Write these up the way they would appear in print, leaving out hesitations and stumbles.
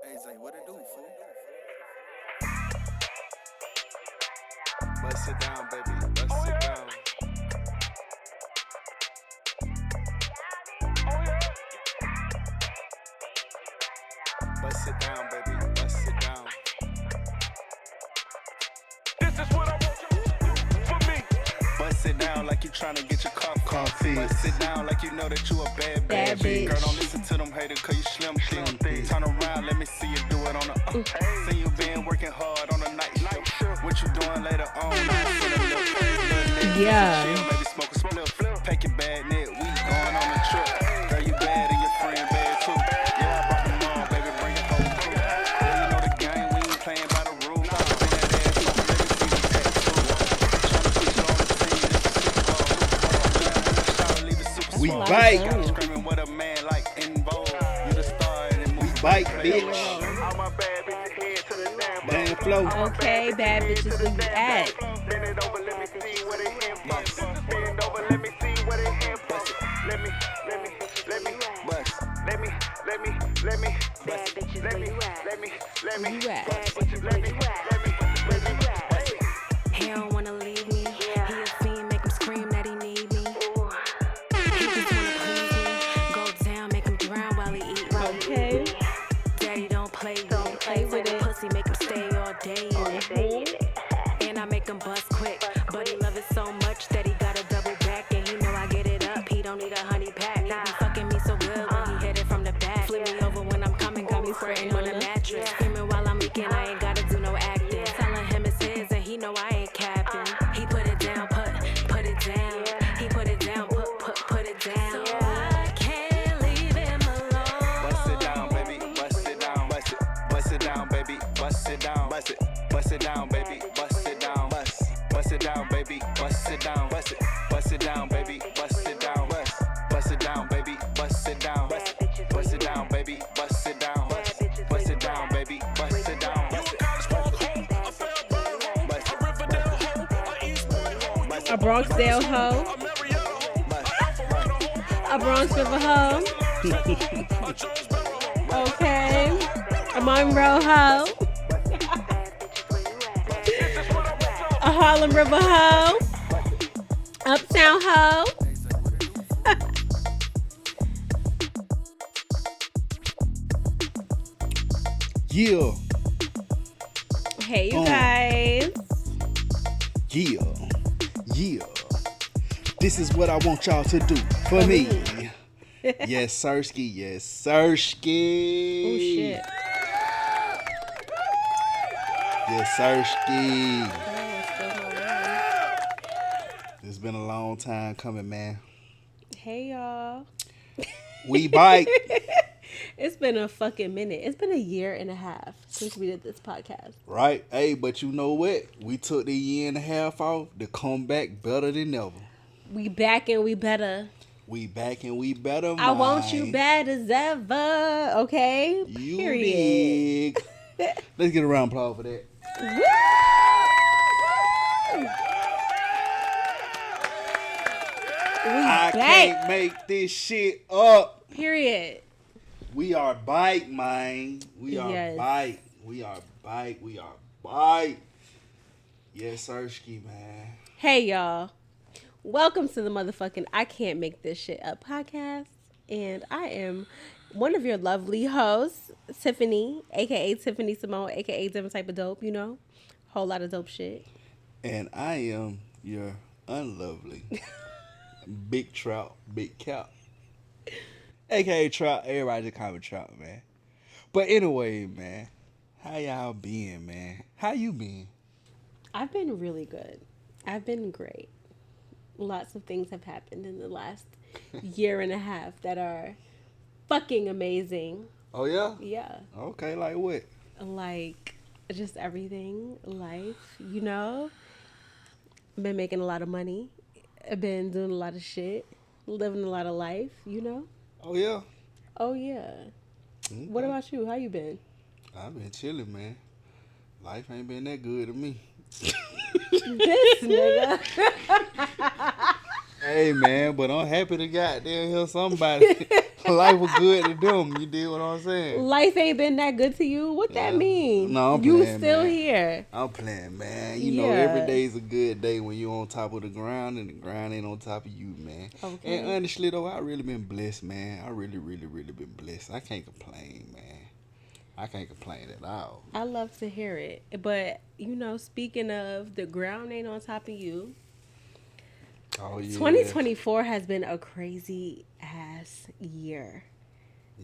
Hey Zay, what it do, fool? Bust it down, baby. Bust it down. Bust it down, baby. Bust it down. This is what I want you to do for me. Bust it down like you tryna get your coffee. Bust it down like you know that you a bad bitch. Girl, don't listen to them haters cause you slim thick. Turn around, let me see you do it on the See you been working hard on the night shift. What you doing later on? Yeah. Maybe smoke a spliff. Pack your bag, net, we going on a trip. Girl, you bad and your friend bad too. Yeah, I brought them all, baby, bring it home. Girl, you know the game, we ain't playing by the rules. Bring that ass over, let me see the tattoo. Tryna put you on the scene, this is Super Bowl. We bite. Screaming what a man like in vogue. You the star and it moves. Bite, bitch. All my bad bitches head to the damn Man, flow. Okay, bad bitches, where you at? Bend it over, let me see what it him from. Bend over, let me see what it him from. Let me bust. Let me bust. Let me bust. Let me bust. He don't wanna leave me. He a fiend, make him scream that he need me. He just wanna please me. Go down, make him drown while he eat me. Okay. Daddy don't play with it. play with the it. pussy, make him stay all day in it. And I make him bust quick. But he love it so much that he gotta double back. And he know I get it up. He don't need a honey pack. He be fucking me so good when he hit it from the back. Flip me over when I'm coming, got me squirting on the mattress. Screaming while I'm leaking, I ain't gotta do no acting. Telling him it's his and he know I ain't capping. He put it down, put it down. He put it down, put it down. So I can't leave him alone. Bust it down, baby. Bust it down. Bust it down, baby. Bust it down. Bust it down, baby. Bust it down. Bust it down, baby. Bust it down. Bust it down, baby. Bust it down. Bust it down, baby. Bust it down. Bust it down, baby. Bust it down. Bust it down, baby. Bust it down. A Bronxdale hoe. A Bronx River hoe. Okay. A Monroe hoe. A Harlem River hoe. Uptown hoe. Yeah. Hey, you guys. Yeah. Yeah. This is what I want y'all to do for me. Yes, Sirski. Yes, Sirski. Oh, shit. Yes, Sirski. It's been a long time coming, man. Hey, y'all. We bite. It's been a fucking minute. It's been a year and a half since we did this podcast. Right? Hey, but you know what? We took the year and a half off to come back better than ever. We back and we better. We back and we better, I want you bad as ever. Okay? You Period. dig. Let's get a round of applause for that. Woo! I back. can't make this shit up. Period. We are bite, man. We are Yes. bite. We are bite. We are bite. Yes, Sirski, man. Hey, y'all. Welcome to the motherfucking I Can't Make This Shit Up podcast. And I am one of your lovely hosts, Tiffany, a.k.a. Tiffany Simone, a.k.a. different type of dope, you know? Whole lot of dope shit. And I am your unlovely big trout, big cap. AKA Trout. Everybody just call me Trout, man. But anyway, man, how y'all been, man? How you been? I've been really good. I've been great. Lots of things have happened in the last year and a half that are fucking amazing. Oh, yeah? Yeah. Okay, like what? Like, just everything. Life, you know? I've been making a lot of money. I've been doing a lot of shit. Living a lot of life, you know? Oh, yeah? Oh, yeah. Okay. What about you? How you been? I've been chilling, man. Life ain't been that good to me. This nigga. Hey, man, but I'm happy to goddamn hear somebody. life was good to them. You did what I'm saying? Life ain't been that good to you. What that Yeah. mean? No, I'm You playing, still man. here. I'm playing, man. You know, every Yeah. day's a good day when you on top of the ground and the ground ain't on top of you, man. And Okay. honestly, though, I really been blessed, man. I really, really, really been blessed. I can't complain, man. I can't complain at all. I love to hear it. But, speaking of the ground ain't on top of you, Oh, yeah. 2024 has been a crazy ass year.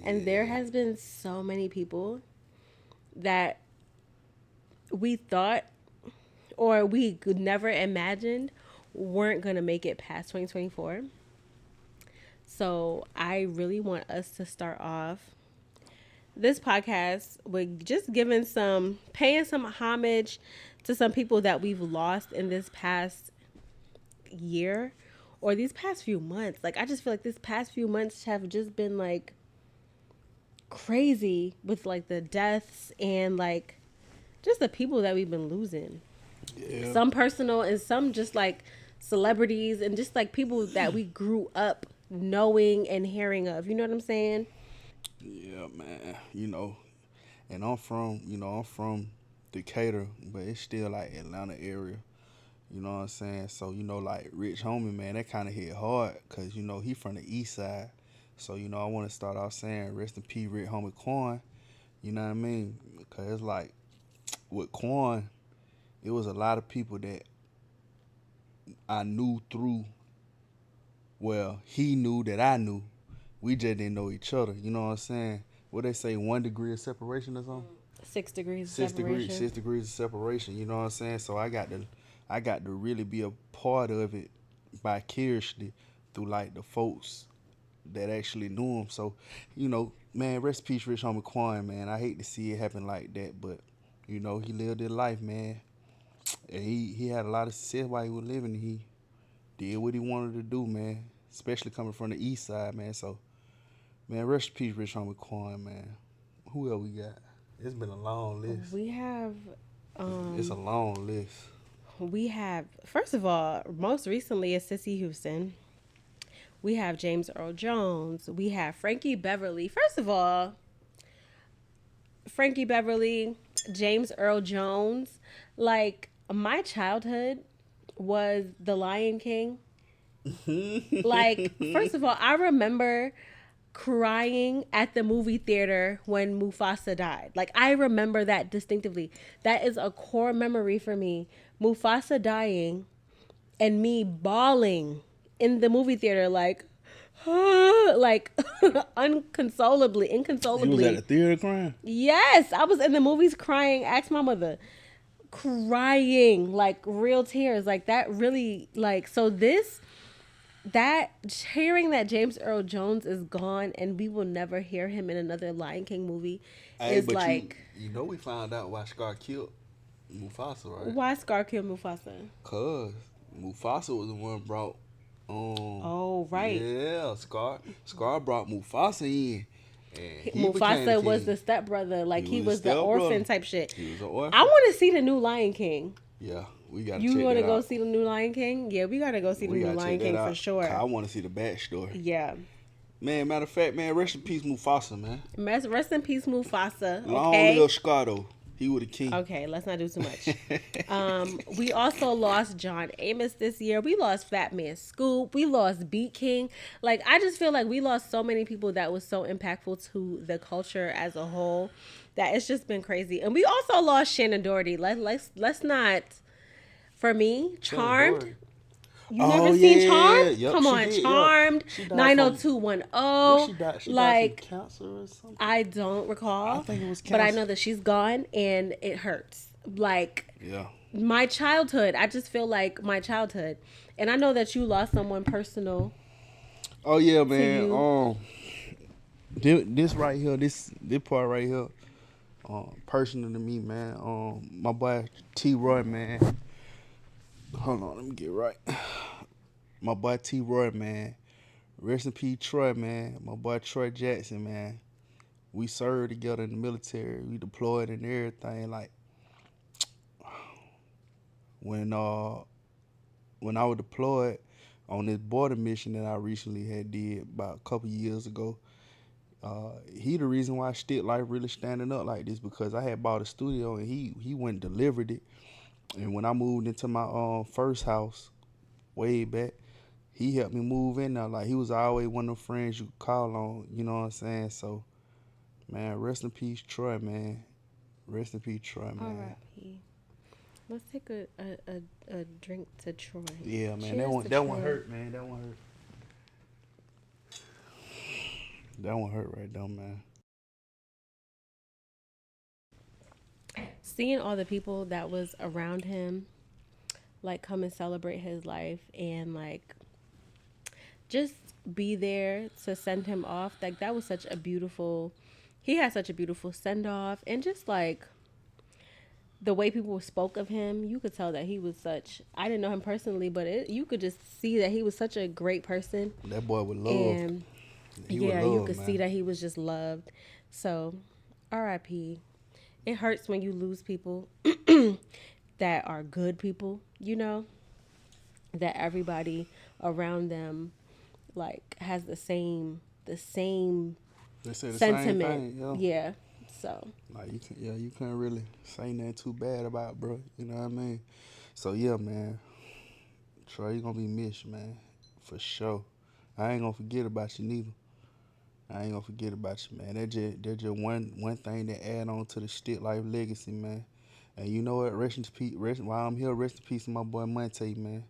And there Yeah. has been so many people that we thought or we could never imagined weren't going to make it past 2024. So I really want us to start off this podcast with just paying some homage to some people that we've lost in this past year or these past few months. Like, I just feel like this past few months have just been like crazy with like the deaths and like just the people that we've been losing. Yeah. Some personal and some just like celebrities and just like people that we grew up knowing and hearing of. You know what I'm saying? Yeah, man. And I'm from Decatur, but it's still like Atlanta area. You know what I'm saying? So, like Rich Homie, man, that kind of hit hard because, he from the east side. So, I want to start off saying rest in peace, Rich Homie Quan. You know what I mean? Because it's like with Quan, it was a lot of people that I knew through, well, he knew that I knew. We just didn't know each other. You know what I'm saying? What they say, 1 degree of separation or something? 6 degrees of 6 degrees, separation. 6 degrees of separation. You know what I'm saying? So I got to really be a part of it vicariously through like the folks that actually knew him. So, man, rest in peace, Rich Homie Quan, man. I hate to see it happen like that, but he lived his life, man, and he had a lot of success while he was living. He did what he wanted to do, man. Especially coming from the east side, man. So, man, rest in peace, Rich Homie Quan, man. Who else we got? It's been a long list. We have It's a long list. first of all, most recently is Sissy Houston. We have James Earl Jones. We have Frankie Beverly. First of all, Frankie Beverly, James Earl Jones. Like, my childhood was The Lion King. Like, first of all, I remember crying at the movie theater when Mufasa died. Like, I remember that distinctively. That is a core memory for me. Mufasa dying and me bawling in the movie theater, like, like inconsolably. You was at the theater crying? Yes, I was in the movies crying. Ask my mother. Crying, like real tears. Like, that really, like, so hearing that James Earl Jones is gone and we will never hear him in another Lion King movie is but like, we found out why Scar killed Mufasa, right? why Scar killed Mufasa? Cause Mufasa was the one brought. Oh, right. Yeah, Scar brought Mufasa in. And he Mufasa became was king. the stepbrother, like he was the stepbrother. orphan type shit. He was an orphan. I want to see the new Lion King. Yeah, we gotta. You check want to that go out. see the new Lion King? Yeah, we gotta go see the We new gotta Lion check that King out, for sure. 'cause I want to see the backstory. Yeah. Man, matter of fact, man, rest in peace, Mufasa, man. Rest in peace, Mufasa. Long Okay. live Scar, though. He was the king. Okay, let's not do too much. We also lost John Amos this year. We lost Fat Man Scoop. We lost Beat King. Like, I just feel like we lost so many people that was so impactful to the culture as a whole that it's just been crazy. And we also lost Shannon Doherty. Let's not. For me, Charmed. You never seen Charmed? Yep, Come she on, did, Charmed. She died 90210. What she died? She died Like, from cancer or something? I don't recall. I think it was but I cancer. know that she's gone and it hurts. Like, Yeah. my childhood. I just feel like my childhood. And I know that you lost someone personal. Oh yeah, man. you. This right here, this part right here, personal to me, man. My boy T Roy, man. Hold on, let me get right. My boy T Roy, man. Rest in peace, Troy, man. My boy Troy Jackson, man. We served together in the military. We deployed and everything. Like, when I was deployed on this border mission that I recently had did about a couple years ago, He the reason why Stick Life really standing up like this because I had bought a studio and he went and delivered it. And when I moved into my first house way back, he helped me move in there. Like he was always one of the friends you could call on. You know what I'm saying? So, man, rest in peace, Troy, man. Rest in peace, Troy, man. R.I.P. Let's take a drink to Troy. Yeah, man. Cheers That one to that one Troy. hurt, man. That one hurt. That one hurt right there, man. Seeing all the people that was around him, like come and celebrate his life and like just be there to send him off. Like that was such a beautiful. He had such a beautiful send off, and just like the way people spoke of him, you could tell that he was such. I didn't know him personally, but you could just see that he was such a great person. That boy would love. And He yeah, would love, you could man. see that he was just loved. So, R.I.P. It hurts when you lose people that are good people, you know, that everybody around them like has the same They say the sentiment. same thing, Yeah. So, Like you can't really say nothing too bad about, bro. You know what I mean? So yeah, man. Troy, you gonna be missed, man, for sure. I ain't gonna forget about you neither. I ain't gonna forget about you, man. That just one thing that add on to the Stick Life legacy, man. And you know what? Rest in peace. While I'm here, rest in peace to my boy Monte, man.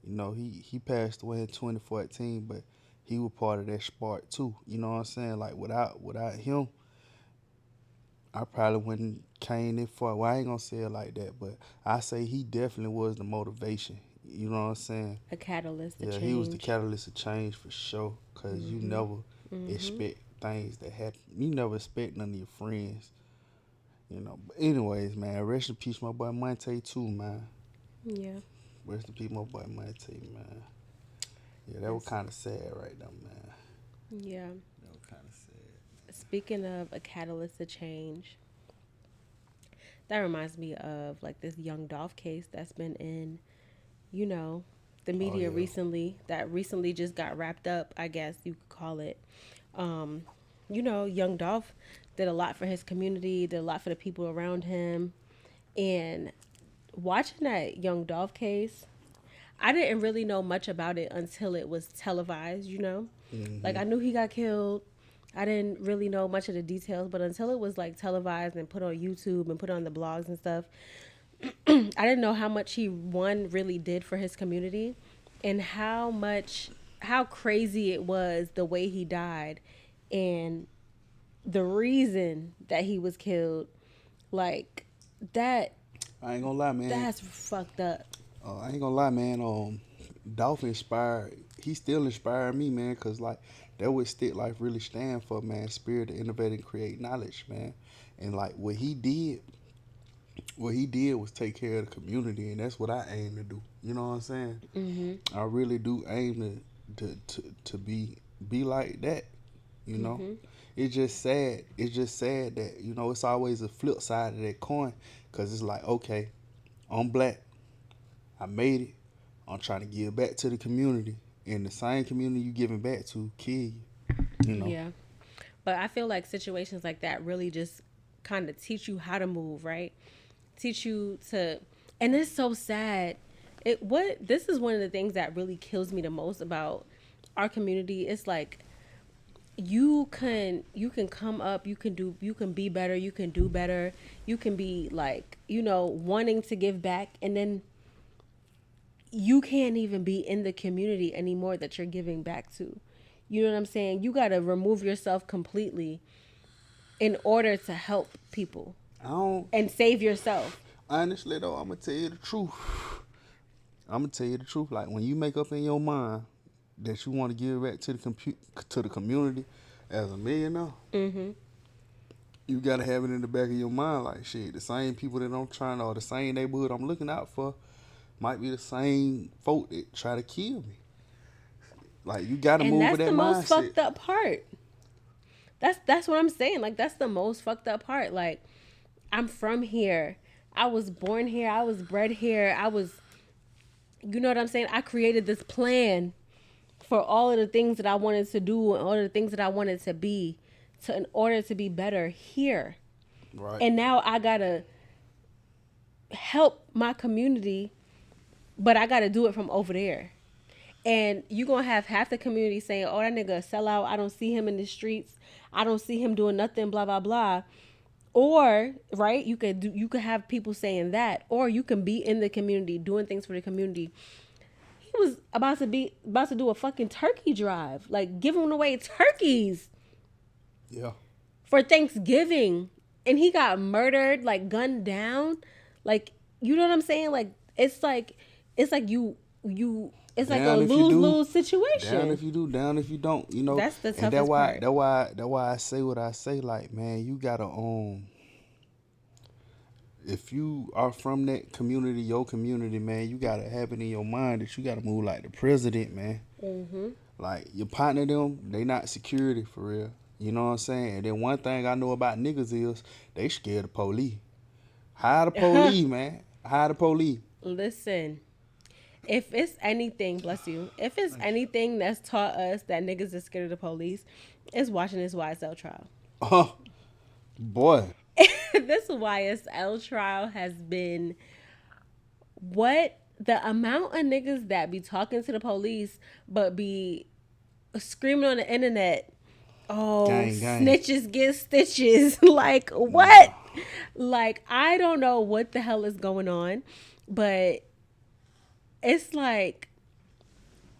You know he passed away in 2014, but he was part of that spark too. You know what I'm saying? Like without him, I probably wouldn't came this far. Well, I ain't gonna say it like that, but I say he definitely was the motivation. You know what I'm saying? a catalyst to Yeah, change. he was the catalyst of change for sure. Cause you never expect things that happen. You never expect none of your friends. You know. But anyways, man, rest in peace, my boy Monte too, man. Yeah. Rest in peace, my boy Monte, man. Yeah, that was kind of sad right now, man. Yeah. That was kind of sad. Speaking of a catalyst to change, that reminds me of like this young Dolph case that's been in, you know, the media yeah. recently. That recently just got wrapped up, I guess you could call it. You know, young Dolph did a lot for his community, did a lot for the people around him, and watching that young Dolph case, I didn't really know much about it until it was televised, you know? Like I knew he got killed. I didn't really know much of the details, but until it was like televised and put on YouTube and put on the blogs and stuff, I didn't know how much he really did for his community and how crazy it was the way he died and the reason that he was killed. Like that I ain't gonna lie, man. that's fucked up. I ain't gonna lie, man. Dolph inspired. He still inspired me, man. Cause like that what Stick Life really stand for, man. Spirit to innovate and create knowledge, man. And like what he did was take care of the community, and that's what I aim to do. You know what I'm saying? I really do aim to be like that. You know, it's just sad. It's just sad that it's always a flip side of that coin. Cause it's like, okay, I'm black. I made it. I'm trying to give back to the community, and the same community you giving back to kill you. You know. Yeah. But I feel like situations like that really just kind of teach you how to move, right? Teach you to, and it's so sad. This is one of the things that really kills me the most about our community. It's like you can come up, you can be better, you can do better, you can be like, wanting to give back, and then you can't even be in the community anymore that you're giving back to. You know what I'm saying? You got to remove yourself completely in order to help people and save yourself. Honestly though, I'm gonna tell you the truth. Like when you make up in your mind that you want to give back to the community as a millionaire, you gotta have it in the back of your mind. Like shit, the same people that I'm trying to, or the same neighborhood I'm looking out for, might be the same folk that try to kill me. Like you gotta move with that mindset. And that's the most fucked up part. That's what I'm saying. Like that's the most fucked up part. Like I'm from here. I was born here. I was bred here. You know what I'm saying? I created this plan for all of the things that I wanted to do and all of the things that I wanted to be in order to be better here. Right. And now I gotta help my community, but I gotta do it from over there. And you gonna have half the community saying, "Oh, that nigga a sellout. I don't see him in the streets. I don't see him doing nothing." Blah blah blah. Or right, you could have people saying that, or you can be in the community doing things for the community. He was about to do a fucking turkey drive, like giving away turkeys Yeah. for Thanksgiving, and he got murdered, like gunned down, like you know what I'm saying? Like it's like you it's like a Down if you do, lose situation. Down if you do, down if you don't. You know. That's the And toughest part. That's why I say what I say. Like, man, you gotta if you are from that community, your community, man, you gotta have it in your mind that you gotta move like the president, man. Mm-hmm. Like your partner, them, they not security for real. You know what I'm saying? And then one thing I know about niggas is they scared of police. Hire the police, man. Hire the police. Listen, if it's anything, bless you, if it's anything that's taught us that niggas is scared of the police, it's watching this YSL trial. Oh, boy. This YSL trial has been what the amount of niggas that be talking to the police but be screaming on the internet, oh, Gang, gang. snitches get stitches. Like what? Like I don't know what the hell is going on, but it's like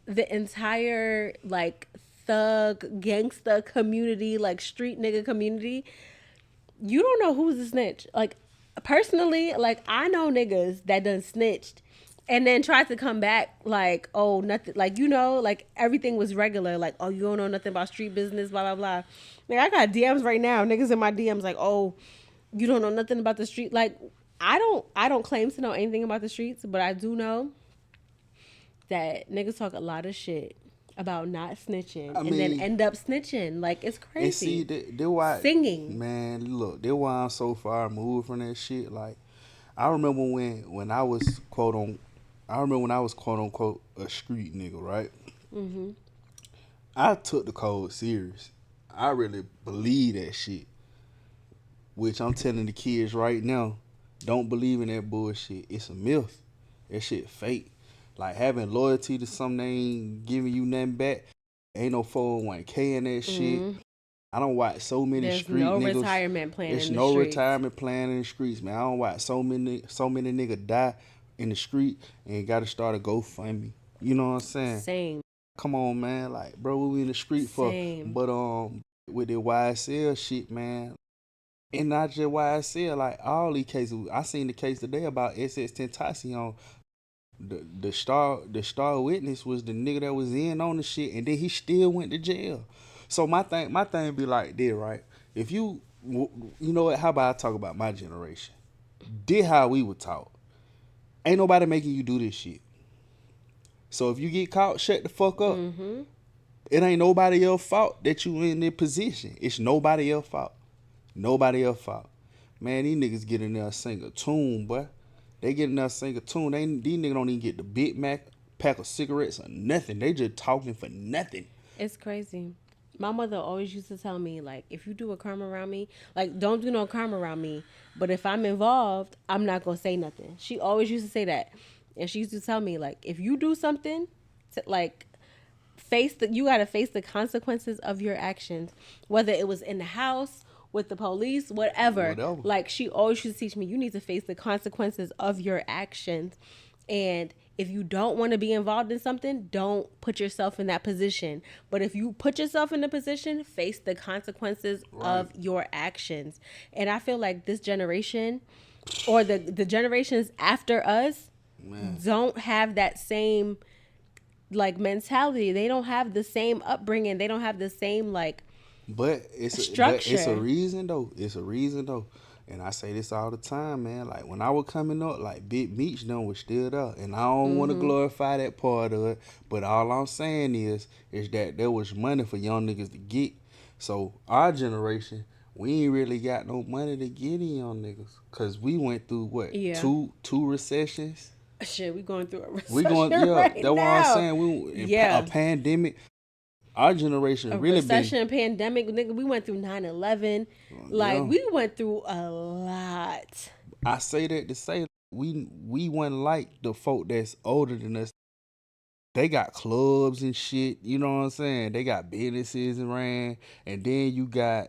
the entire like thug gangsta community, like street nigga community, you don't know who's a snitch. Like personally, like I know niggas that done snitched and then tried to come back like, oh, nothing, like, you know, like everything was regular, like, oh, you don't know nothing about street business, blah blah blah. Like I got DMs right now, niggas in my DMs like, oh, you don't know nothing about the street. Like I don't claim to know anything about the streets, but I do know that niggas talk a lot of shit about not snitching and then end up snitching. Like it's crazy. And see, that why Singing. Man, look, that's why I'm so far removed from that shit. Like, I remember when I was quote unquote a street nigga, right? Mm-hmm. I took the code serious. I really believe that shit. Which I'm telling the kids right now, don't believe in that bullshit. It's a myth. That shit fake. Like having loyalty to something they ain't giving you nothing back. Ain't no 401k in that shit. I don't watch so many There's street no niggas. retirement plan There's in the no streets. retirement plan in the streets, man. I don't watch so many niggas die in the street and got to start a GoFundMe. You know what I'm saying? Same. Come on, man. Like, bro, what we in the street Same. for? But with the YSL shit, man. And not just YSL, like all these cases. I seen the case today about SS Tentacion. The star witness was the nigga that was in on the shit, and then he still went to jail. So my thing be like this, right? If you know what? How about I talk about my generation? Did how we were taught. Ain't nobody making you do this shit. So if you get caught, shut the fuck up. Mm-hmm. It ain't nobody else's fault that you in that position. It's nobody else's fault. Nobody else's fault. Man, these niggas get in there and sing a tune, boy. They get in there and sing a tune. These niggas don't even get the Big Mac, pack of cigarettes, or nothing. They just talking for nothing. It's crazy. My mother always used to tell me, like, if you do a crime around me, like, don't do no crime around me. But if I'm involved, I'm not going to say nothing. She always used to say that. And she used to tell me, like, if you do something, like, you got to face the consequences of your actions. Whether it was in the house, with the police, whatever. Like, she always used to teach me, you need to face the consequences of your actions. And if you don't want to be involved in something, don't put yourself in that position. But if you put yourself in the position, face the consequences of your actions. And I feel like this generation or the generations after us don't have that same like mentality. They don't have the same upbringing. They don't have the same like structure. It's a reason though. And I say this all the time, man. Like when I was coming up, like Big Meech done was still there. And I don't want to glorify that part of it. But all I'm saying is that there was money for young niggas to get. So our generation, we ain't really got no money to get in young niggas. Cause we went through what? Yeah. Two recessions. Shit, we going through a recession We going, yeah, right that's now. what I'm saying. We in Yeah. a pandemic. Our generation A really recession, pandemic, nigga. We went through 9/11. Like yeah. we went through a lot. I say that to say we wasn't like the folk that's older than us. They got clubs and shit. You know what I'm saying? They got businesses and ran, and then you got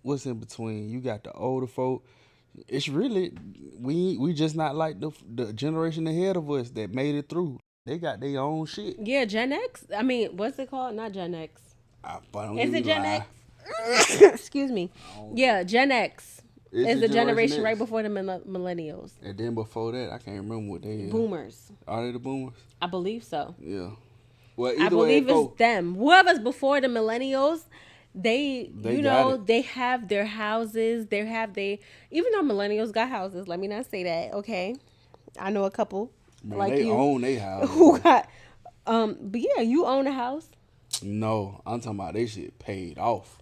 what's in between. You got the older folk. It's really we just not like the generation ahead of us that made it through. They got their own shit. Yeah, Gen X. I mean, what's it called? Not Gen X. But don't Is get it me Gen lying. X? Excuse me. Yeah, Gen X It's is the the generation Generation right X. before the millennials. And then before that, I can't remember what they is. Boomers. Are they the boomers? I believe so. Yeah. Well, I either way it believe go, it's them. Whoever's before the millennials, they you got know, it. they have their houses. They have even though millennials got houses, let me not say that, okay? I know a couple man, like they you own their house. who got but yeah, you own a house. No, I'm talking about they shit paid off.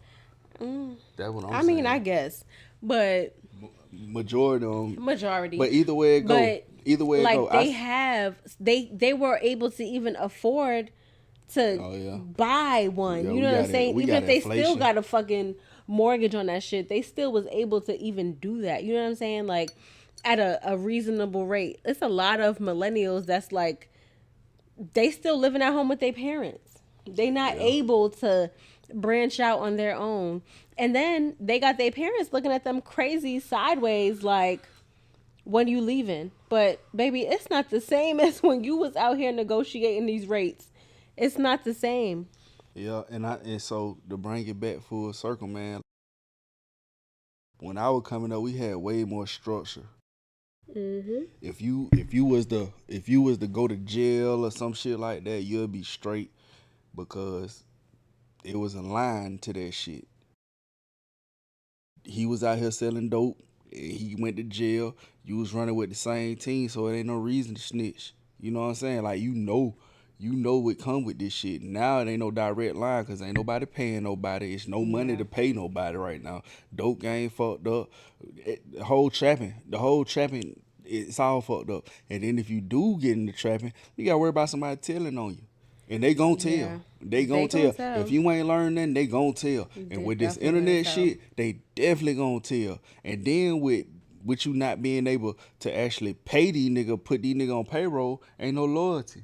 That's what I'm I saying. mean, I guess. But Majority of them. majority. But either way it go, like they were able to even afford to Oh, yeah. buy one. Yeah, you we know what I'm got it. saying? We Even got if they still inflation. got a fucking mortgage on that shit, they still was able to even do that. You know what I'm saying? Like at a reasonable rate. It's a lot of millennials that's like they still living at home with their parents. They not Yeah. able to branch out on their own. And then they got their parents looking at them crazy sideways like, when you leaving? But baby, it's not the same as when you was out here negotiating these rates. It's not the same. Yeah, and so to bring it back full circle, man. When I was coming up, we had way more structure. Mm-hmm. If you was to go to jail or some shit like that, you'll be straight because it was a line to that shit. He was out here selling dope. He went to jail. You was running with the same team, so it ain't no reason to snitch. You know what I'm saying? Like you know what come with this shit. Now it ain't no direct line because ain't nobody paying nobody. It's no money to pay nobody right now. Dope game fucked up. The whole trapping, it's all fucked up. And then if you do get into trapping, you gotta worry about somebody telling on you. And they gon' tell. Yeah. They gon' They gon' tell. tell. If you ain't learned nothing, they gon' tell. They And with this definitely gonna internet tell. shit, they definitely gon' tell. And then with you not being able to actually pay these niggas, put these niggas on payroll, ain't no loyalty.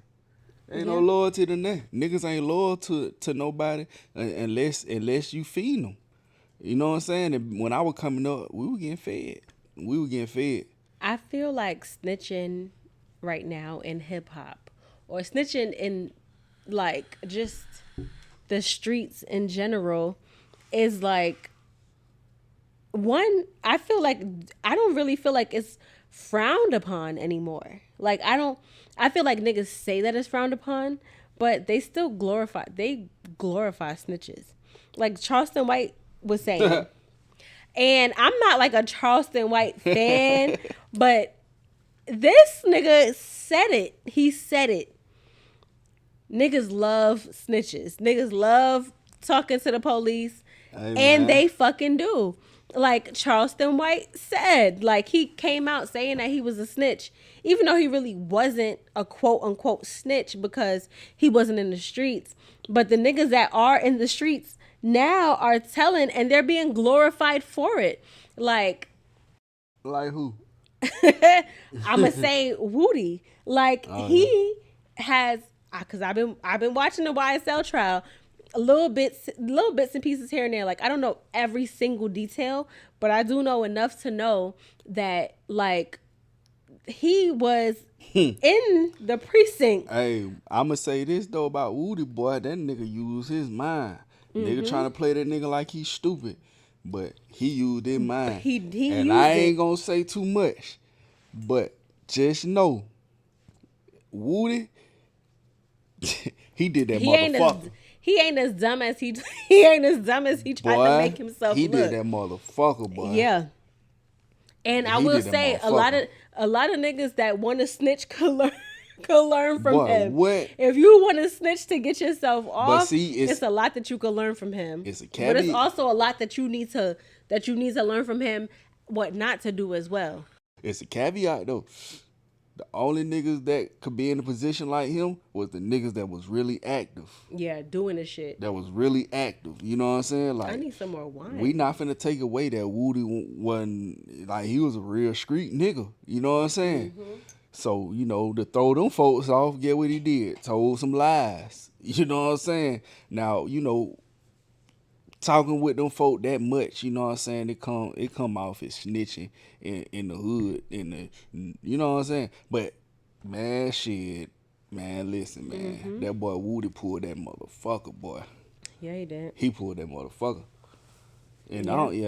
Ain't no Yeah. loyalty to that. Niggas ain't loyal to nobody unless you feed them. You know what I'm saying? And when I was coming up, we were getting fed. I feel like snitching right now in hip hop or snitching in like just the streets in general is like I don't really feel like it's frowned upon anymore. Like I feel like niggas say that it's frowned upon, but they still glorify snitches. Like Charleston White was saying. And I'm not like a Charleston White fan, but this nigga said it. He said it. Niggas love snitches. Niggas love talking to the police. Hey, and man. they fucking do. Like Charleston White said, like he came out saying that he was a snitch, even though he really wasn't a quote unquote snitch because he wasn't in the streets. But the niggas that are in the streets now are telling and they're being glorified for it. Like who? I'ma say Woody. Like he has, because I've been watching the YSL trial, little bits and pieces here and there. Like I don't know every single detail, but I do know enough to know that like he was in the precinct. Hey, I'ma say this though about Woody boy. That nigga use his mind. Nigga trying to play that nigga like he's stupid, but he used his mind. He and used I ain't it. gonna say too much, but just know, Woody, he did that motherfucker. He ain't as dumb as he ain't as dumb as he tried Boy, to make himself he look. did that motherfucker, boy. Yeah. And I He will did that say motherfucker. a lot of niggas that want to snitch could learn from Boy, him. what? If you want to snitch to get yourself off, see, it's a lot that you can learn from him. It's a But caveat. it's also a lot that you need to learn from him what not to do as well. It's a caveat though. The only niggas that could be in a position like him was the niggas that was really active. Yeah, doing the shit. That was really active. You know what I'm saying? Like, I need some more wine. we not finna take away that Woody wasn't, like, he was a real street nigga. You know what I'm saying? Mm-hmm. So, you know, to throw them folks off, get what he did. Told some lies. You know what I'm saying? Now, you know, talking with them folk that much, you know what I'm saying? It come off as snitching in the hood, you know what I'm saying? But man, shit, man, listen, man, that boy Woody pulled that motherfucker, boy. Yeah, he did. He pulled that motherfucker. And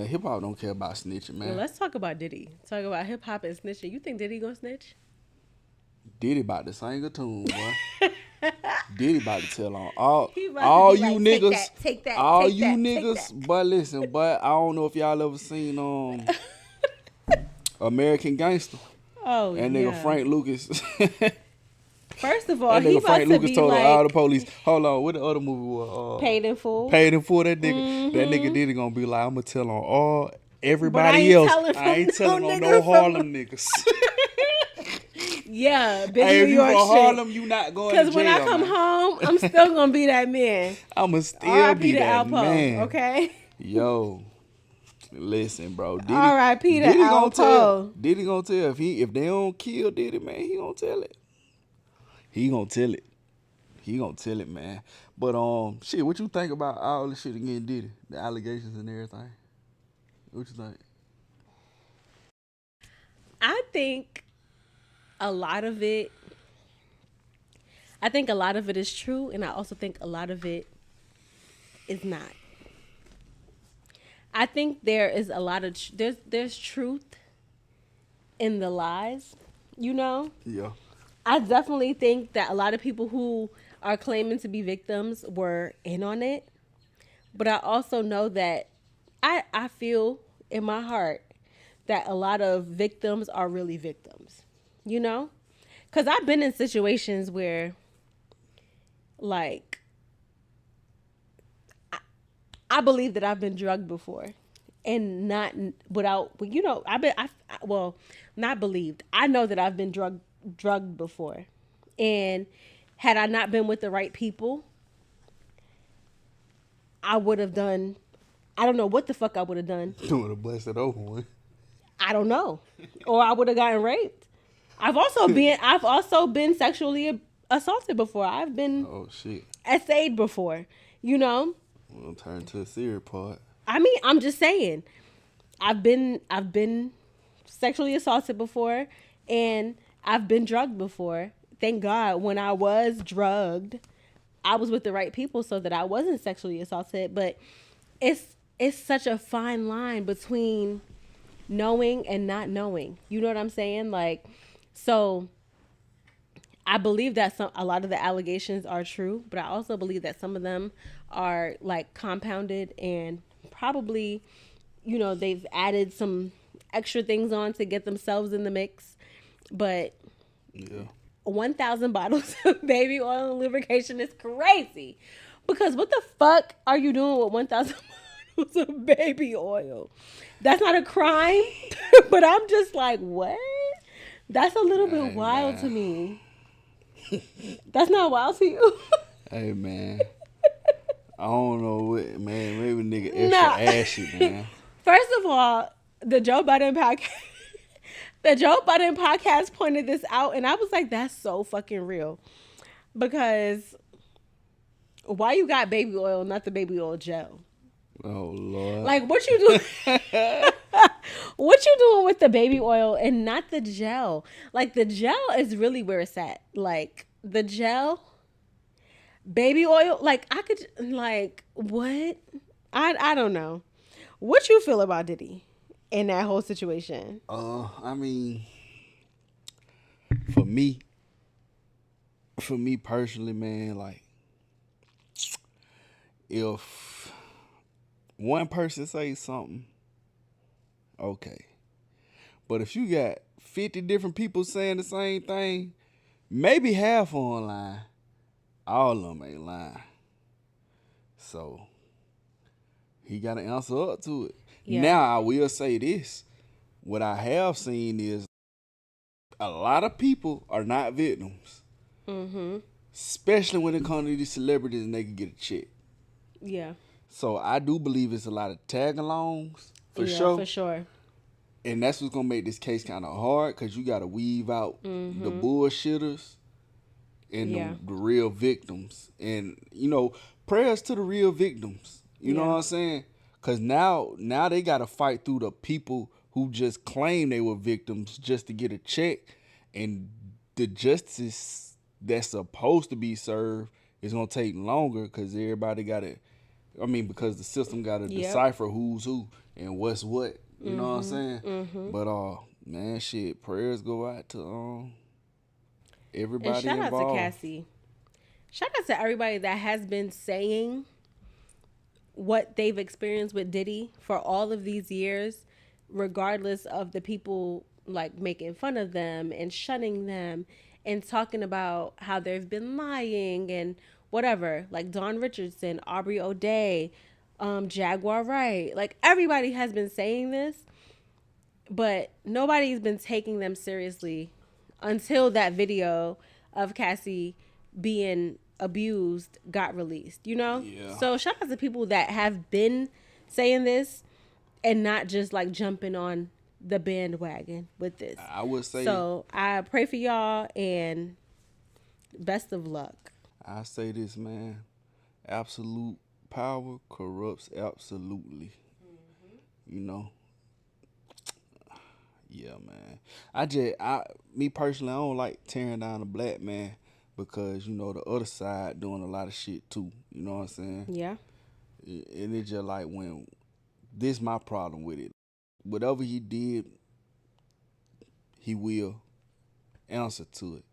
hip hop don't care about snitching, man. Well, let's talk about Diddy. Talk about hip hop and snitching. You think Diddy gonna snitch? Diddy about to sing a tune, boy. Diddy about to tell on all He about all to be you like, niggas, take that, all take you that, niggas. take that. But listen, but I don't know if y'all ever seen American Gangster. Oh, That yeah. nigga Frank Lucas. First of all, That he nigga about Frank to Lucas be told like all the police, hold on, what the other movie was? Paid in Full. Paid in Full. That nigga Diddy gonna be like, I'm gonna tell on all ain't everybody else. telling I ain't from telling no on nigga no from- Harlem niggas. Yeah, big Hey, New if you York from shit. Harlem, you not going to jail. Because when I come man. home, I'm still gonna be that man. I'ma still R.I.P. be to that Alpo, man. okay? Yo, listen, bro. Diddy, R.I.P. to Diddy gonna tell. Alpo. Diddy gonna tell if they don't kill Diddy, man, he gonna tell it. He gonna tell it. He gonna tell it, man. But shit, what you think about all this shit against Diddy, the allegations and everything? What you think? I think a lot of it is true, and I also think a lot of it is not. I think there is a lot of there's truth in the lies, you know? Yeah. I definitely think that a lot of people who are claiming to be victims were in on it. But I also know that I feel in my heart that a lot of victims are really victims, you know? Because I've been in situations where, like, I believe that I've been drugged before and not without, you know, not believed. I know that I've been drugged before. And had I not been with the right people, I would have done, I don't know what the fuck I would have done. You would have busted open one. I don't know. Or I would have gotten raped. I've also been sexually assaulted before. I've been Oh shit. essayed before, you know? We'll turn to a serious part. I mean, I'm just saying. I've been sexually assaulted before and I've been drugged before. Thank God when I was drugged, I was with the right people so that I wasn't sexually assaulted, but it's such a fine line between knowing and not knowing. You know what I'm saying? Like, so I believe that a lot of the allegations are true, but I also believe that some of them are like compounded and probably, you know, they've added some extra things on to get themselves in the mix. But Yeah. 1,000 bottles of baby oil and lubrication is crazy. Because what the fuck are you doing with 1,000 bottles of baby oil? That's not a crime, but I'm just like, what? That's a little bit Hey, wild man. to me. That's not wild to you? Hey man. I don't know what, man. Maybe nigga extra Nah. ashy, man. First of all, the Joe Budden podcast pointed this out, and I was like, that's so fucking real. Because why you got baby oil, not the baby oil gel? Oh Lord. Like, what you doing? What you doing with the baby oil and not the gel? Like, the gel is really where it's at. Like, the gel, baby oil, like, I could, like, what? I don't know. What you feel about Diddy in that whole situation? I mean, for me personally, man, like, if one person say something, okay. But if you got 50 different people saying the same thing, maybe half on lying. All of them ain't lying. So, he got to answer up to it. Yeah. Now, I will say this. What I have seen is a lot of people are not victims. Mm-hmm. Especially when it comes to these celebrities and they can get a check. Yeah. So I do believe it's a lot of tag-alongs for Yeah, sure. for sure. And that's what's gonna make this case kind of hard because you gotta weave out the bullshitters and Yeah. the real victims. And prayers to the real victims. You know Yeah. what I'm saying? Because now they gotta fight through the people who just claim they were victims just to get a check, and the justice that's supposed to be served is gonna take longer because everybody gotta. I mean, because the system gotta Yep. decipher who's who and what's what. You know what I'm saying? Mm-hmm. But man, shit, prayers go out to And everybody shout out to involved. Cassie. Shout out to everybody that has been saying what they've experienced with Diddy for all of these years, regardless of the people like making fun of them and shunning them and talking about how they've been lying and whatever. Like Dawn Richardson, Aubrey O'Day, Jaguar Wright. Like everybody has been saying this, but nobody's been taking them seriously until that video of Cassie being abused got released, Yeah. So shout out to people that have been saying this and not just like jumping on the bandwagon with this. I would say. So I pray for y'all and best of luck. I say this, man. Absolute power corrupts absolutely. You know. Yeah, man. Me personally, I don't like tearing down a black man because the other side doing a lot of shit too. You know what I'm saying? Yeah. And it's just like when this my problem with it. Whatever he did, he will answer to it.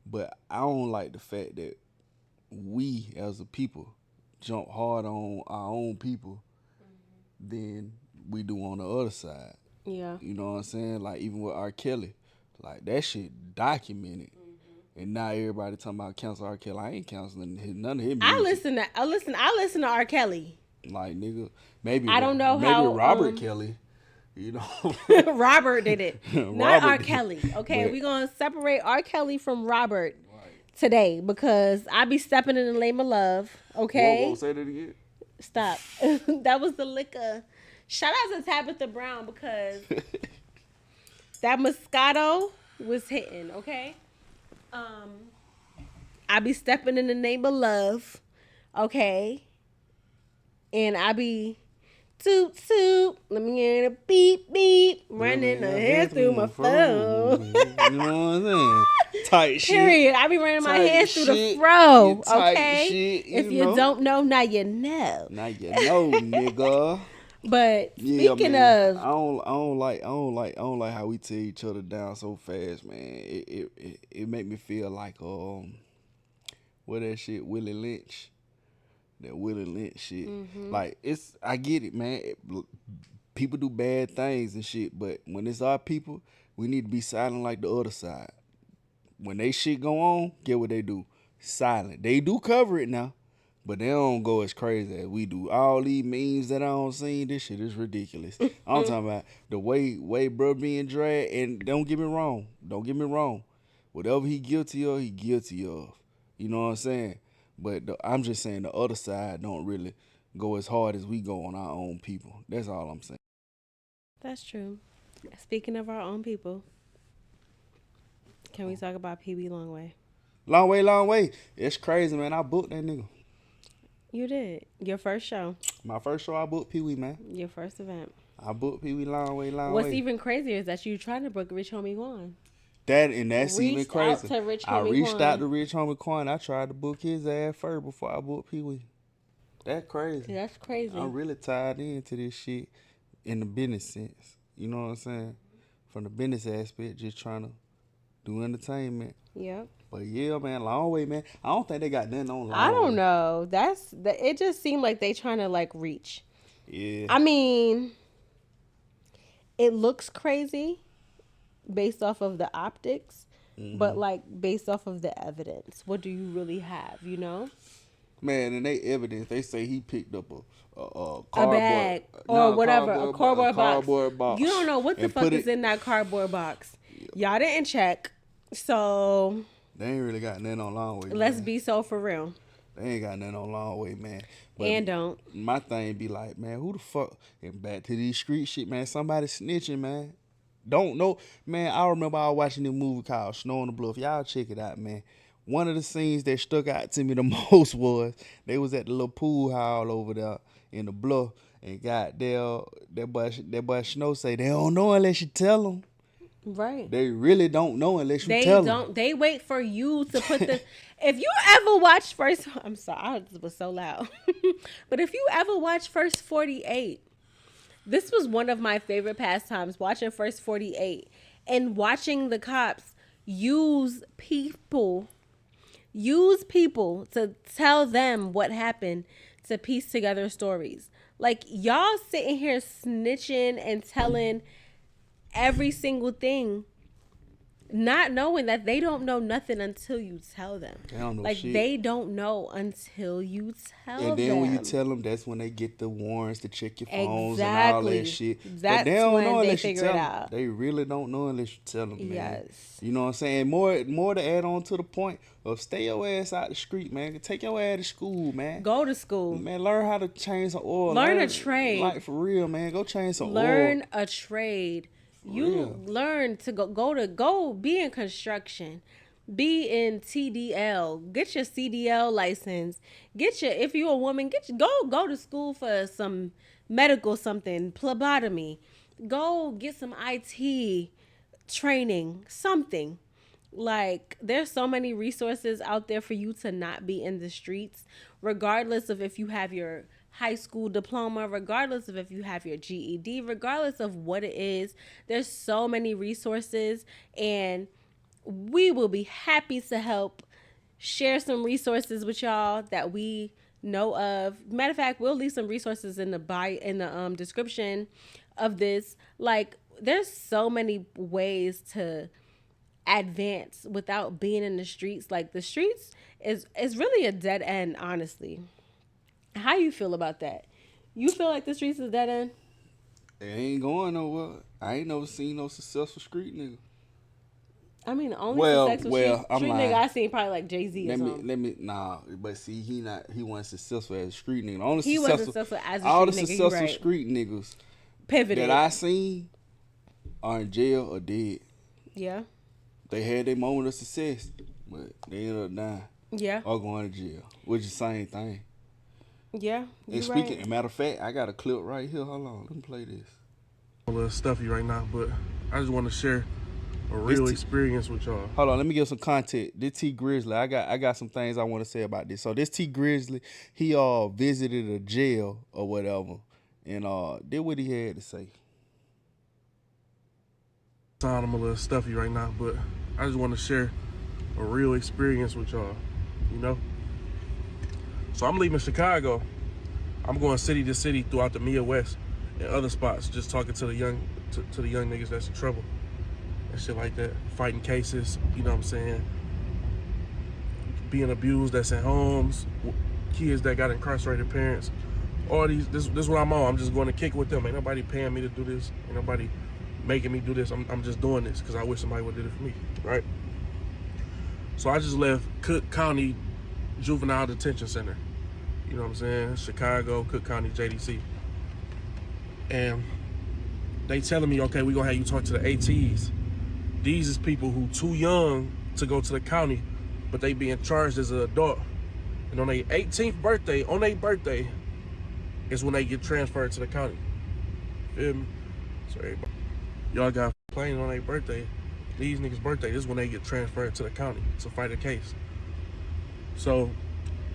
But I don't like the fact that we as a people jump hard on our own people than we do on the other side. Yeah. You know what I'm saying? Like even with R. Kelly, like that shit documented. And now everybody talking about cancel R. Kelly. I ain't canceling none of his music. I listen to R. Kelly. Like nigga, maybe I don't know maybe how, Robert Kelly. You know, Robert did it. Not Robert R. did it. Kelly. Okay, But- we're gonna separate R. Kelly from Robert today because I be stepping in the name of love. Okay, Whoa, say that again. stop. That was the liquor. Shout out to Tabitha Brown because that Moscato was hitting. Okay, I be stepping in the name of love. Okay, and I be toot toot. Let me get a beep beep. Running the hair through my phone. You know what I'm saying? Tight shit. Period. I be running my Tight hair through the shit. fro. Tight Okay. shit, If you you know. don't know, now you know. Now you know, nigga. But Yeah, speaking man. of, I don't like how we tear each other down so fast, man. It make me feel like what that shit Willie Lynch. That Willie Lynch shit. Like I get it, man. People do bad things and shit, but when it's our people, we need to be silent like the other side. When they shit go on, get what they do? Silent. They do cover it now, but they don't go as crazy as we do. All these memes that I don't see, this shit is ridiculous. I'm talking about the way bro being dragged, and don't get me wrong. Whatever he guilty of, he guilty of. You know what I'm saying? But I'm just saying the other side don't really go as hard as we go on our own people. That's all I'm saying. that's true. Speaking of our own people, can we talk about PB Longway? Long way. It's crazy, man. I booked that nigga. You did your first show, My first show, I booked Pee Wee, man. your first event. I booked Pee Wee long way. What's even crazier is that you trying to book Rich Homie Quan. That's Reached even crazy. out to Rich I Homie reached Quan. out to Rich Homie Quan. I tried to book his ass first before I booked Pee Wee. That's crazy. That's crazy. I'm really tied into this shit in the business sense. You know what I'm saying? From the business aspect, just trying to do entertainment. Yep. But yeah, man, long way, man. I don't think they got nothing on long I don't way. know. It just seemed like they trying to like reach. Yeah. I mean, it looks crazy based off of the optics, but like based off of the evidence, what do you really have, you know? Man, in they evidence, they say he picked up a A cardboard bag or whatever, a cardboard box. box. You don't know what the and fuck put is it- in that cardboard box. Y'all didn't check. So They ain't really got nothing on long way. let's man. be so for real. They ain't got nothing on long way, man. But And don't. my thing be like, man, who the fuck? And back to these street shit, man. Somebody snitching, man. Don't know, man. I remember I was watching this movie called Snow on the Bluff. Y'all check it out, man. One of the scenes that stuck out to me the most was they was at the little pool hall over there in the bluff, and got there. That boy Snow say they don't know unless you tell them. Right. They really don't know unless you They tell don't. them. They wait for you to put the. If you ever watch first, I'm sorry, I was so loud. But if you ever watch First 48, this was one of my favorite pastimes. Watching First 48 and watching the cops use people to tell them what happened to piece together stories. Like y'all sitting here snitching and telling every single thing, not knowing that they don't know nothing until you tell them. They don't know like shit. they don't know until you tell them. And then when you tell them, that's when they get the warrants to check your phones and all Exactly. that shit. But That's they don't when know they unless you figure tell it them. out. They really don't know unless you tell them, man. Yes. You know what I'm saying? More to add on to the point of stay your ass out the street, man. Take your ass to school, man. Go to school. Man, learn how to change some oil. Learn a trade. Like, for real, man. Go change some oil. Learn a trade. You real. learn to go be in construction. Be in TDL. Get your CDL license. If you're a woman, go to school for some medical something, phlebotomy. Go get some IT training, something. Like, there's so many resources out there for you to not be in the streets, regardless of if you have your high school diploma, regardless of if you have your GED, regardless of what it is. There's so many resources, and we will be happy to help share some resources with y'all that we know of. Matter of fact, we'll leave some resources in the description of this. Like, there's so many ways to advance without being in the streets. Like, the streets is really a dead end, honestly. How you feel about that? You feel like the streets is dead end? They ain't going nowhere. I ain't never seen no successful street nigga. I mean, the only successful street nigga I seen probably like Jay-Z or something. But see, he wasn't successful as a street nigga. The only He wasn't successful as a all the street nigga, you successful right. street niggas Pivoted. that I seen are in jail or dead. Yeah. They had their moment of success, but they ended up dying Yeah. or going to jail, which is the same thing. Yeah. And speaking, matter of fact, I got a clip right here. Hold on, let me play this. A little stuffy right now, but I just want to share a real experience with y'all. Hold on, let me give some content. This T Grizzly, I got some things I want to say about this. So this T Grizzly, he visited a jail or whatever, and did what he had to say. I'm a little stuffy right now, but I just want to share a real experience with y'all, you know? So I'm leaving Chicago. I'm going city to city throughout the Midwest and other spots, just talking to the young niggas that's in trouble and shit like that, fighting cases, you know what I'm saying? Being abused that's in homes, kids that got incarcerated parents, all these, this is what I'm on. I'm just going to kick with them. Ain't nobody paying me to do this. Ain't nobody making me do this. I'm just doing this because I wish somebody would have did it for me, right? So I just left Cook County Juvenile Detention Center. You know what I'm saying? Chicago, Cook County, JDC. And they telling me, okay, we're going to have you talk to the ATs. These is people who too young to go to the county, but they being charged as an adult. And on their 18th birthday, is when they get transferred to the county. Feel me? So everybody, y'all got playing on their birthday. These niggas' birthday, this is when they get transferred to the county to fight a case. So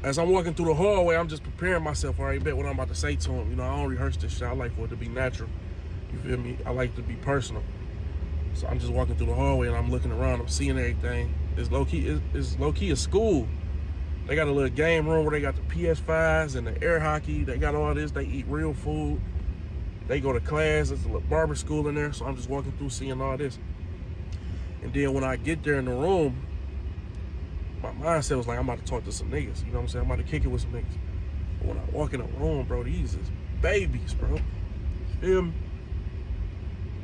as I'm walking through the hallway, I'm just preparing myself. I already bet what I'm about to say to him. You know, I don't rehearse this shit. I like for it to be natural. You feel me? I like to be personal. So I'm just walking through the hallway and I'm looking around. I'm seeing everything. It's low key a school. They got a little game room where they got the PS5s and the air hockey. They got all this. They eat real food. They go to class. There's a little barber school in there. So I'm just walking through seeing all this. And then when I get there in the room, my mindset was like, I'm about to talk to some niggas. You know what I'm saying? I'm about to kick it with some niggas. But when I walk in the room, bro, these is babies, bro. You feel me?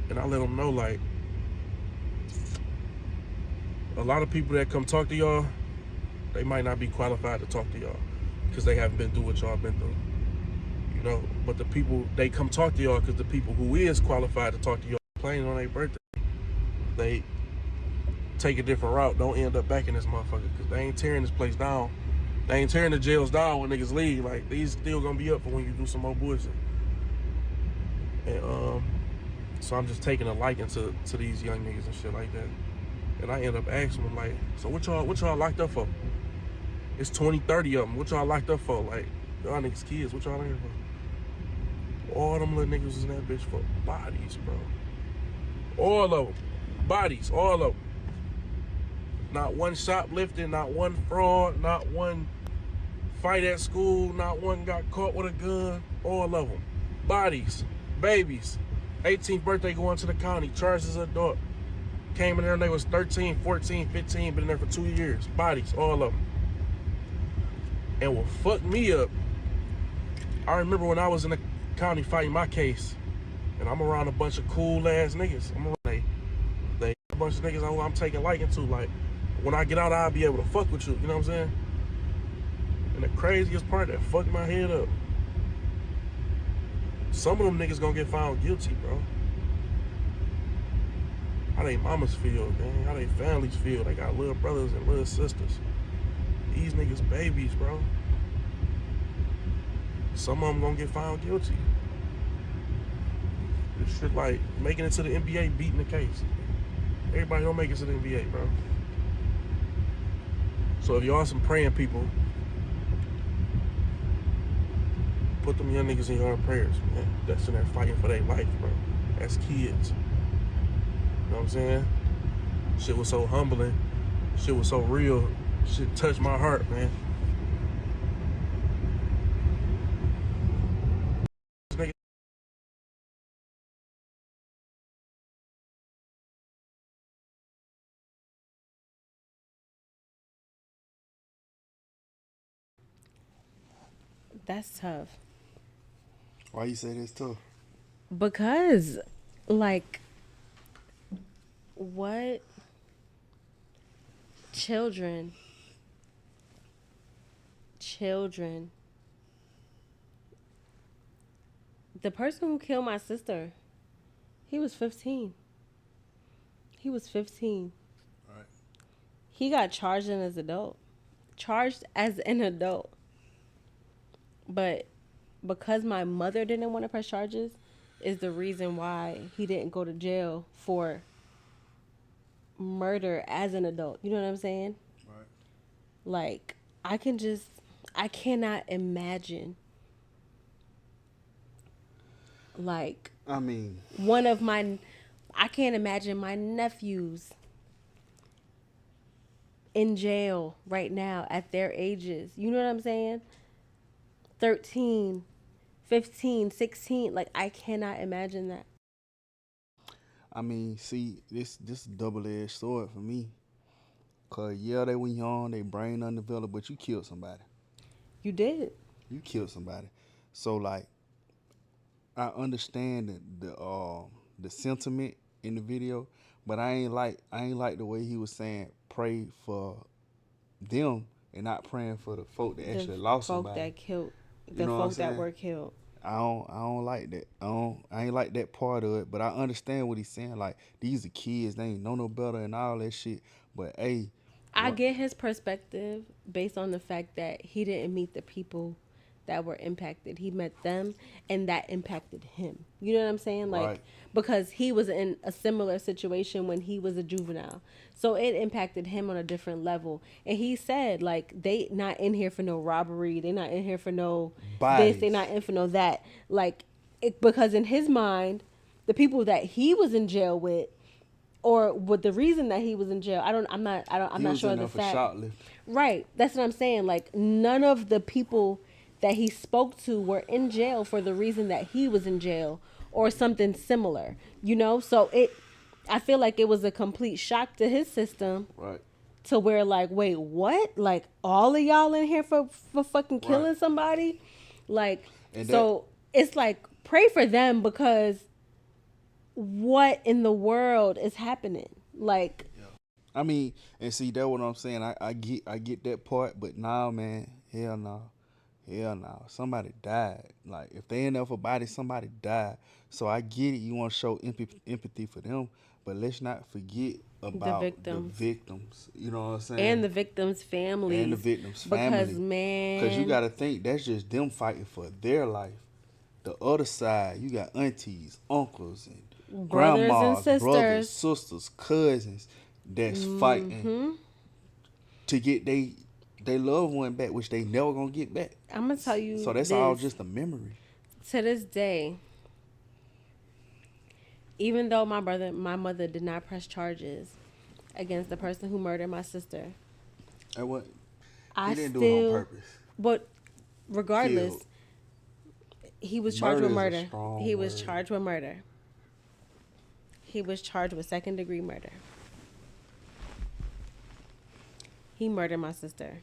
And I let them know, like, A lot of people that come talk to y'all, they might not be qualified to talk to y'all because they haven't been through what y'all been through. You know, but the people, they come talk to y'all because the people who is qualified to talk to y'all playing on their birthday, they take a different route, don't end up back in this motherfucker because they ain't tearing this place down. They ain't tearing the jails down when niggas leave. Like, these still gonna be up for when you do some more bullshit. And so I'm just taking a liking to these young niggas and shit like that. And I end up asking them, like, so what y'all locked up for? It's 20, 30 of them. What y'all locked up for? Like, y'all niggas kids, what y'all in here for? All them little niggas was in that bitch for bodies, bro. All of them. Bodies, all of them. Not one shoplifting, not one fraud, not one fight at school, not one got caught with a gun. All of them. Bodies, babies. 18th birthday going to the county, charged as an adult. Came in there and they was 13, 14, 15, been in there for 2 years. Bodies, all of them. And what fucked me up, I remember when I was in the county fighting my case, and I'm around a bunch of cool ass niggas. I'm around a bunch of niggas I'm taking liking to. Like, when I get out, I'll be able to fuck with you. You know what I'm saying? And the craziest part that fucked my head up, some of them niggas gonna get found guilty, bro. How they mamas feel, man. How they families feel. They got little brothers and little sisters. These niggas babies, bro. Some of them gonna get found guilty. This shit like making it to the NBA, beating the case. Everybody don't make it to the NBA, bro. So if y'all some praying people, put them young niggas in your prayers, man. That's in there fighting for their life, bro. As kids. You know what I'm saying? Shit was so humbling. Shit was so real. Shit touched my heart, man. That's tough. Why you say this tough? Because, like, what children, the person who killed my sister, he was 15. He was 15. Right. He got charged as an adult. Charged as an adult. But because my mother didn't want to press charges is the reason why he didn't go to jail for murder as an adult. You know what I'm saying? Right. Like, I cannot imagine, like, I mean, I can't imagine my nephews in jail right now at their ages. You know what I'm saying? 13, 15, 16. Like, I cannot imagine that. see, this double-edged sword for me. Cause yeah, they were young, they brain undeveloped, but you killed somebody. You did. You killed somebody. So like, I understand the sentiment in the video, but I ain't like the way he was saying pray for them and not praying for the folk that actually lost folk somebody. that killed, You the know what I'm folk that saying? were killed. I don't like that. I ain't like that part of it, but I understand what he's saying. Like, these are kids, they ain't know no better and all that shit. But hey, I get his perspective based on the fact that he didn't meet the people that were impacted. He met them and that impacted him. You know what I'm saying? Like, Right. because he was in a similar situation when he was a juvenile. So it impacted him on a different level. And he said, like, they not in here for no robbery. They not in here for no this. They Bodies. not in for no that. Like, because in his mind, the people that he was in jail with, or with the reason that he was in jail, I'm not sure of the fact. Shoplifting. Right. That's what I'm saying. Like, none of the people that he spoke to were in jail for the reason that he was in jail or something similar. You know? So I feel like it was a complete shock to his system. Right. To where, like, wait, what? Like, all of y'all in here for fucking killing Right. somebody? Like, And so it's like, pray for them, because what in the world is happening? Like, I mean, and see that what I'm saying. I get that part, but nah, man, hell no, hell no. Somebody died. Like if they ain't for body, somebody died. So I get it. You want to show empathy for them, but let's not forget The about the victims victims. You know what I'm and saying? the victims' And the families, victims' because family, because you man, got to think that's just them fighting for their life. The other side, you got aunties, uncles, and brothers and grandmas, brothers, sisters. sisters, cousins that's fighting Hmm. to get they loved one back, which they never gonna get back. I'm gonna tell So you that's all this. just a memory. To this day, even though my mother did not press charges against the person who murdered my sister, And what I he didn't do it on still, purpose. but Killed. regardless, he was charged Murder with is a murder. strong He was word. charged with murder. He was charged with second-degree murder. He murdered my sister.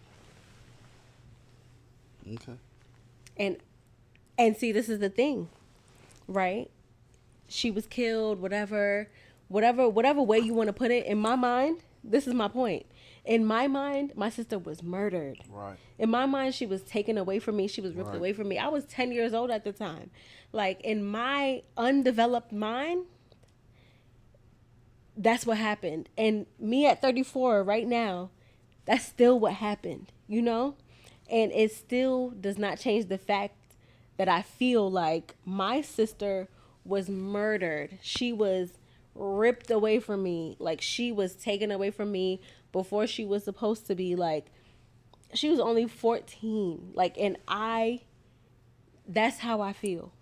Okay. And and see, this is the thing, right? She was killed, whatever way you want to put it. In my mind, this is my point. In my mind, my sister was murdered. Right. In my mind, she was taken away from me. She was ripped Right. away from me. I was 10 years old at the time. Like, in my undeveloped mind, that's what happened. And me at 34 right now, that's still what happened, you know? And it still does not change the fact that I feel like my sister was murdered. She was ripped away from me. Like, she was taken away from me before she was supposed to be. Like, she was only 14. Like, and that's how I feel.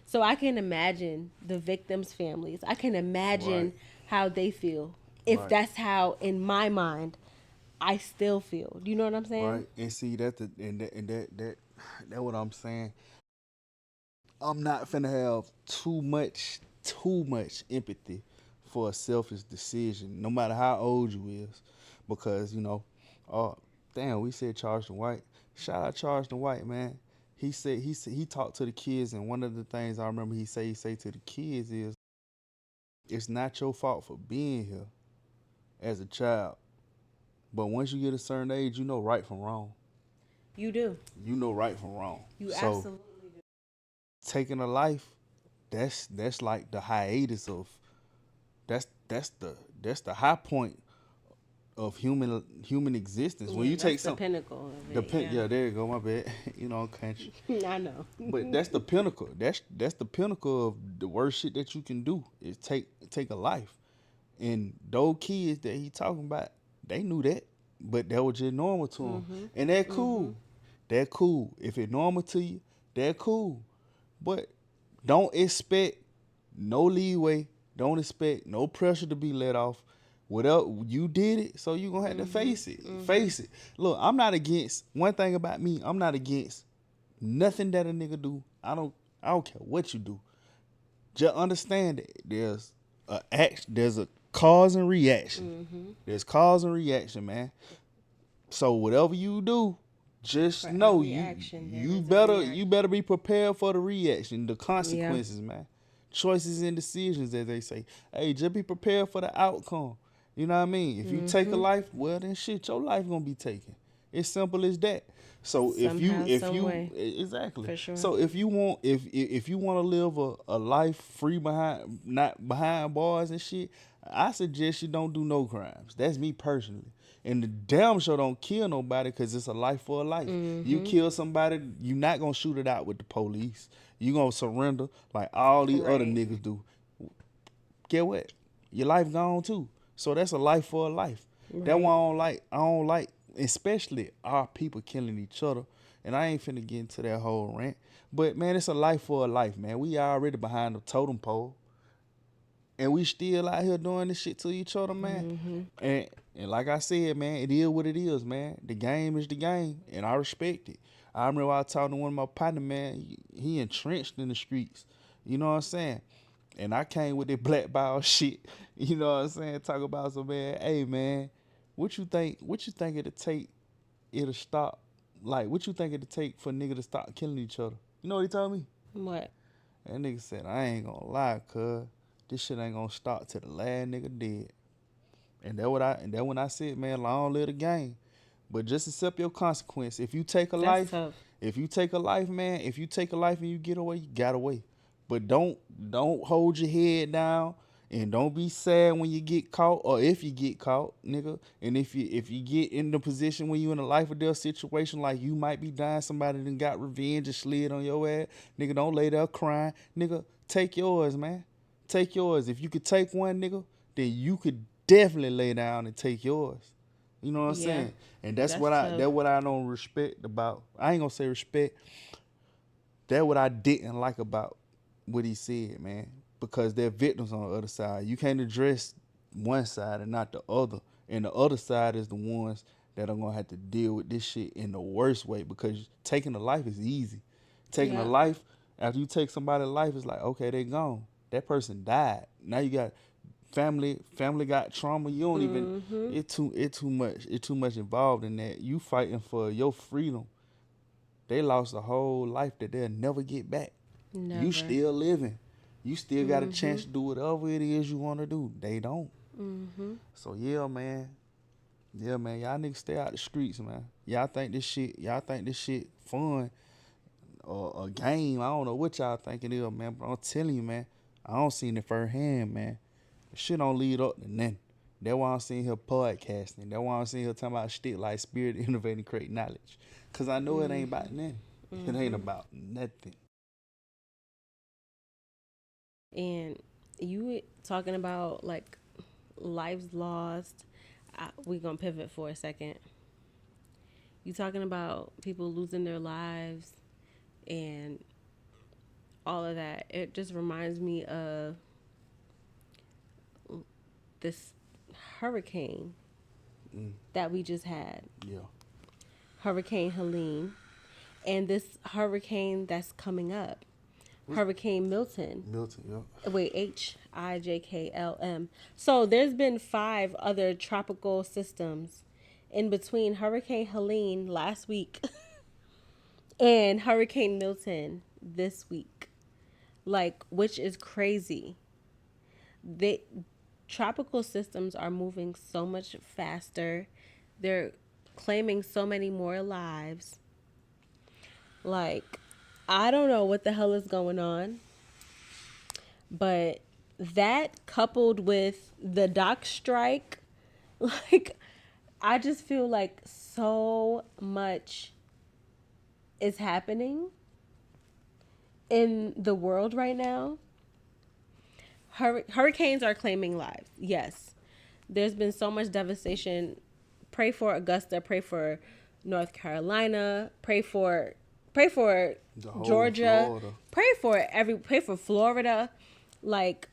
So I can imagine the victims' families. I can imagine Right. how they feel. If Right. that's how, in my mind, I still feel. Do you know what I'm saying? Right. And see that what I'm saying. I'm not finna have too much empathy for a selfish decision, no matter how old you is, because oh damn, we said Charleston White. Shout out Charleston White, man. He talked to the kids, and one of the things I remember he say to the kids is, it's not your fault for being here as a child, but once you get a certain age, you know right from wrong. You do. You know right from wrong. You So absolutely taking a life, that's like the hiatus of that's the high point of human existence. do. When Yeah, you take that's the some pinnacle of it. yeah, there you go, my bad. I'm country. I know. But that's the pinnacle. That's the pinnacle of the worst shit that you can do is take a life. And those kids that he talking about, they knew that, but that was just normal to them, and that cool. That cool. If it normal to you, that cool. But don't expect no leeway. Don't expect no pressure to be let off. Whatever you did it, so you gonna have to face it. Face it. Look, I'm not against one thing about me. I'm not against nothing that a nigga do. I don't care what you do. Just understand that there's a cause and reaction. There's cause and reaction, man. So whatever you do, just For know every action, there you is a better reaction. you better be prepared for the reaction, the consequences, man. Choices and decisions, as they say. Hey, just be prepared for the outcome. You know what I mean? If you take a life, well then shit, your life gonna be taken. It's simple as that. So Somehow, if some you way. exactly. For sure. So if you want to live a life free behind not behind bars and shit, I suggest you don't do no crimes. That's me personally. And the damn sure don't kill nobody because it's a life for a life. You kill somebody, you not gonna shoot it out with the police. You gonna surrender like all these other Right. niggas do. Get what? Your life gone too. So that's a life for a life. That Right. one I don't like, especially our people killing each other. And I ain't finna get into that whole rant. But man, it's a life for a life, man. We already behind the totem pole. And we still out here doing this shit to each other, man. And like I said, man, it is what it is, man. The game is the game, and I respect it. I remember I was talking to one of my partner, man. He entrenched in the streets. You know what I'm saying? And I came with that black ball shit. You know what I'm saying? Talk about some man. Hey man, what you think? What you think it'll stop? Like, what you think it'll take for nigga to stop killing each other? You know what he told me? What? That nigga said, I ain't gonna lie, cuz this shit ain't gonna stop till the last nigga dead. And that when I said, man, long live the game. But just accept your consequence. If you take a That's life, tough. if you take a life, man, if you take a life and you get away, you got away. But don't hold your head down and don't be sad when you get caught or if you get caught, nigga. And if you get in the position when you in a life or death situation like you might be dying, somebody done got revenge and slid on your ass, nigga, don't lay there crying. Nigga, take yours, man. Take yours. If you could take one, nigga, then you could definitely lay down and take yours. You know what I'm Yeah. saying? And that's That's what tough. I don't respect about. I ain't gonna say respect. That's what I didn't like about what he said, man. Because they're victims on the other side. You can't address one side and not the other. And the other side is the ones that are gonna have to deal with this shit in the worst way. Because taking a life is easy. Taking a Yeah. life, after you take somebody's life, it's like, okay, they gone. That person died. Now you got family got trauma. You don't even it too much involved in that. You fighting for your freedom. They lost a whole life that they'll never get back. Never. You still living. You still got a chance to do whatever it is you want to do. They don't. So yeah, man. Yeah, man. Y'all niggas stay out the streets, man. Y'all think this shit fun or a game. I don't know what y'all think it is, man. But I'm telling you, man. I don't see it firsthand, man. Shit don't lead up to nothing. That's why I'm seeing her podcasting. That's why I'm seeing her talking about shit like spirit, innovating, create knowledge. Cause I know it ain't about nothing. It ain't about nothing. And you talking about like lives lost. We gonna pivot for a second. You talking about people losing their lives and all of that. It just reminds me of this hurricane that we just had. Yeah. Hurricane Helene. And this hurricane that's coming up. Hurricane Milton. Milton, yeah. Wait, HIJKLM. So there's been 5 other tropical systems in between Hurricane Helene last week and Hurricane Milton this week. Like, which is crazy. The tropical systems are moving so much faster. They're claiming so many more lives. Like, I don't know what the hell is going on. But that coupled with the dock strike, like, I just feel like so much is happening in the world right now. Hurricanes are claiming lives. Yes. There's been so much devastation. Pray for Augusta. Pray for North Carolina. Pray for Georgia. Florida. Pray for Florida. Like,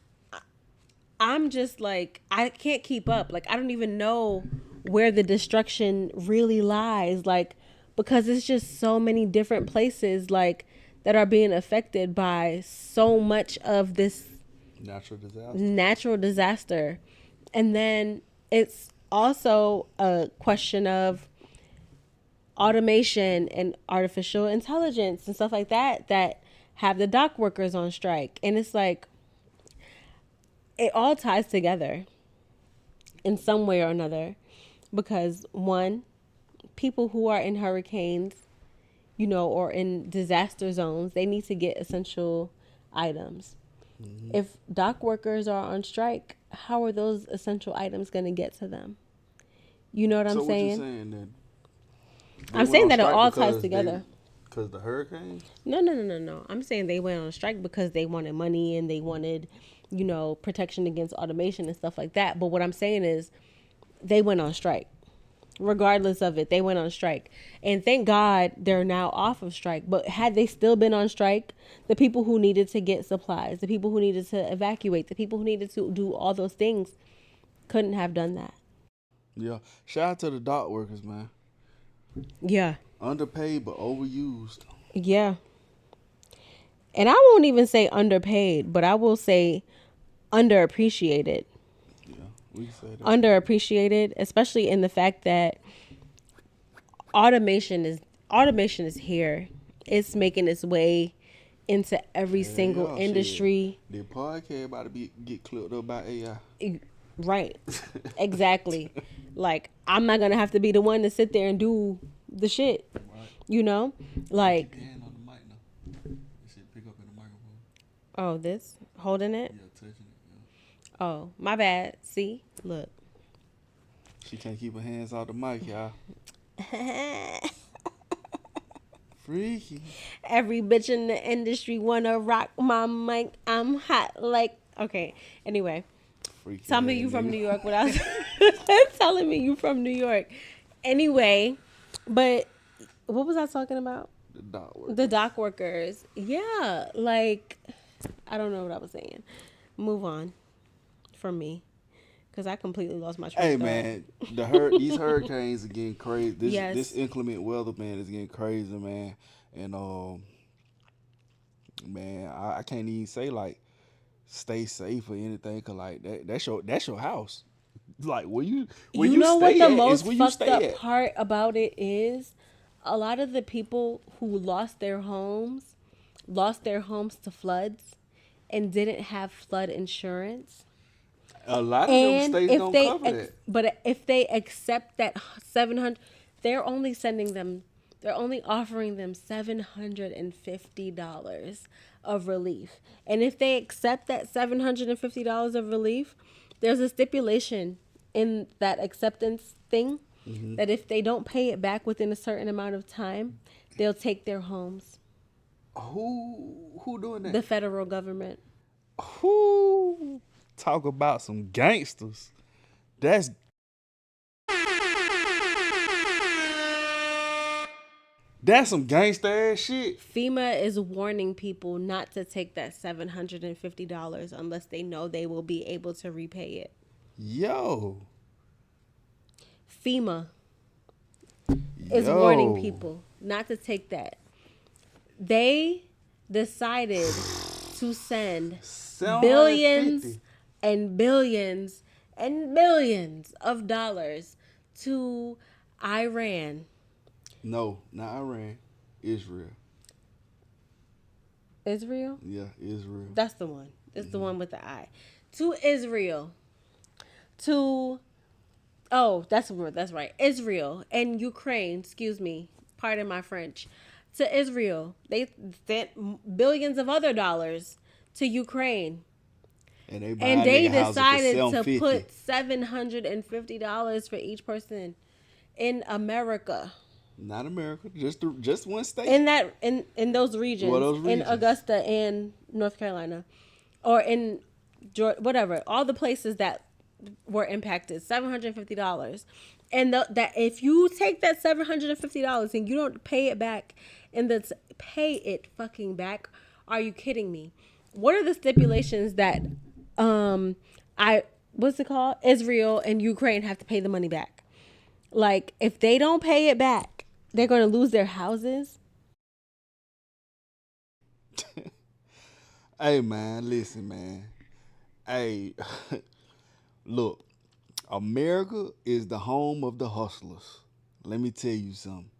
I'm just like, I can't keep up. Like, I don't even know where the destruction really lies. Like, because it's just so many different places, like, that are being affected by so much of this natural disaster. And then it's also a question of automation and artificial intelligence and stuff like that that have the dock workers on strike. And it's like, it all ties together in some way or another, because one, people who are in hurricanes, you know, or in disaster zones, they need to get essential items. If dock workers are on strike, how are those essential items going to get to them? You know what I'm saying? What you saying then? I'm saying that it all ties together. Because the hurricane? No. I'm saying they went on strike because they wanted money and they wanted, you know, protection against automation and stuff like that. But what I'm saying is they went on strike. Regardless of it, they went on strike. And thank God they're now off of strike. But had they still been on strike, the people who needed to get supplies, the people who needed to evacuate, the people who needed to do all those things couldn't have done that. Yeah. Shout out to the dock workers, man. Yeah. Underpaid but overused. Yeah. And I won't even say underpaid, but I will say underappreciated. Yeah, we can say that. Underappreciated, especially in the fact that automation is here. It's making its way into every single industry. The podcast about to get clipped up by AI. Right. Exactly. Like, I'm not gonna have to be the one to sit there and do the shit. Right. You know? Like, Keep your hand on the mic now. This shit pick up in the microphone. oh, this? Holding it? Yeah, touching it. Oh, my bad. See? Look. Yeah. She can't keep her hands off the mic, y'all. Freaky. Every bitch in the industry wanna rock my mic. I'm hot like. Okay. Anyway, Freaky. tell me ass you from nigga. New York without telling me you from New York. Anyway, but what was I talking about? The dog work. The dock workers. Yeah, like I don't know what I was saying. Move on from me, because I completely lost my train Hey of thought. man, these hurricanes are getting crazy. This Yes. this inclement weather, man, is getting crazy, man. And man, I can't even say like stay safe or anything, cause like that's your house. Like where you know what stay the at is most where you fucked stay up at. part about it is? A lot of the people who lost their homes to floods and didn't have flood insurance. A lot of them And states if don't they cover that. but if they accept that 700, they're only offering them $750 of relief. And if they accept that $750 of relief, there's a stipulation in that acceptance thing that if they don't pay it back within a certain amount of time, they'll take their homes. Who doing that? The federal government. Who talk about some gangsters? That's some gangsta ass shit. FEMA is warning people not to take that $750 unless they know they will be able to repay it. Yo. FEMA is Yo. warning people not to take that. They decided to send billions 750. and billions and billions of dollars to Iran. No, not Iran. Israel. Israel? Yeah, Israel. That's the one. It's the one with the I. To Israel. That's right. Israel and Ukraine, excuse me. Pardon my French. To Israel. They sent billions of other dollars to Ukraine. And they, And they houses for decided to $750. put $750 for each person in America. Not America, just one state. In those regions, Well, those in regions. Augusta and North Carolina, or in Georgia, whatever, all the places that were impacted, $750, and that if you take that $750 and you don't pay it back, pay it fucking back, are you kidding me? What are the stipulations that what's it called? Israel and Ukraine have to pay the money back. Like, if they don't pay it back, they're going to lose their houses. Hey man, listen man. Hey, look, America is the home of the hustlers. Let me tell you something.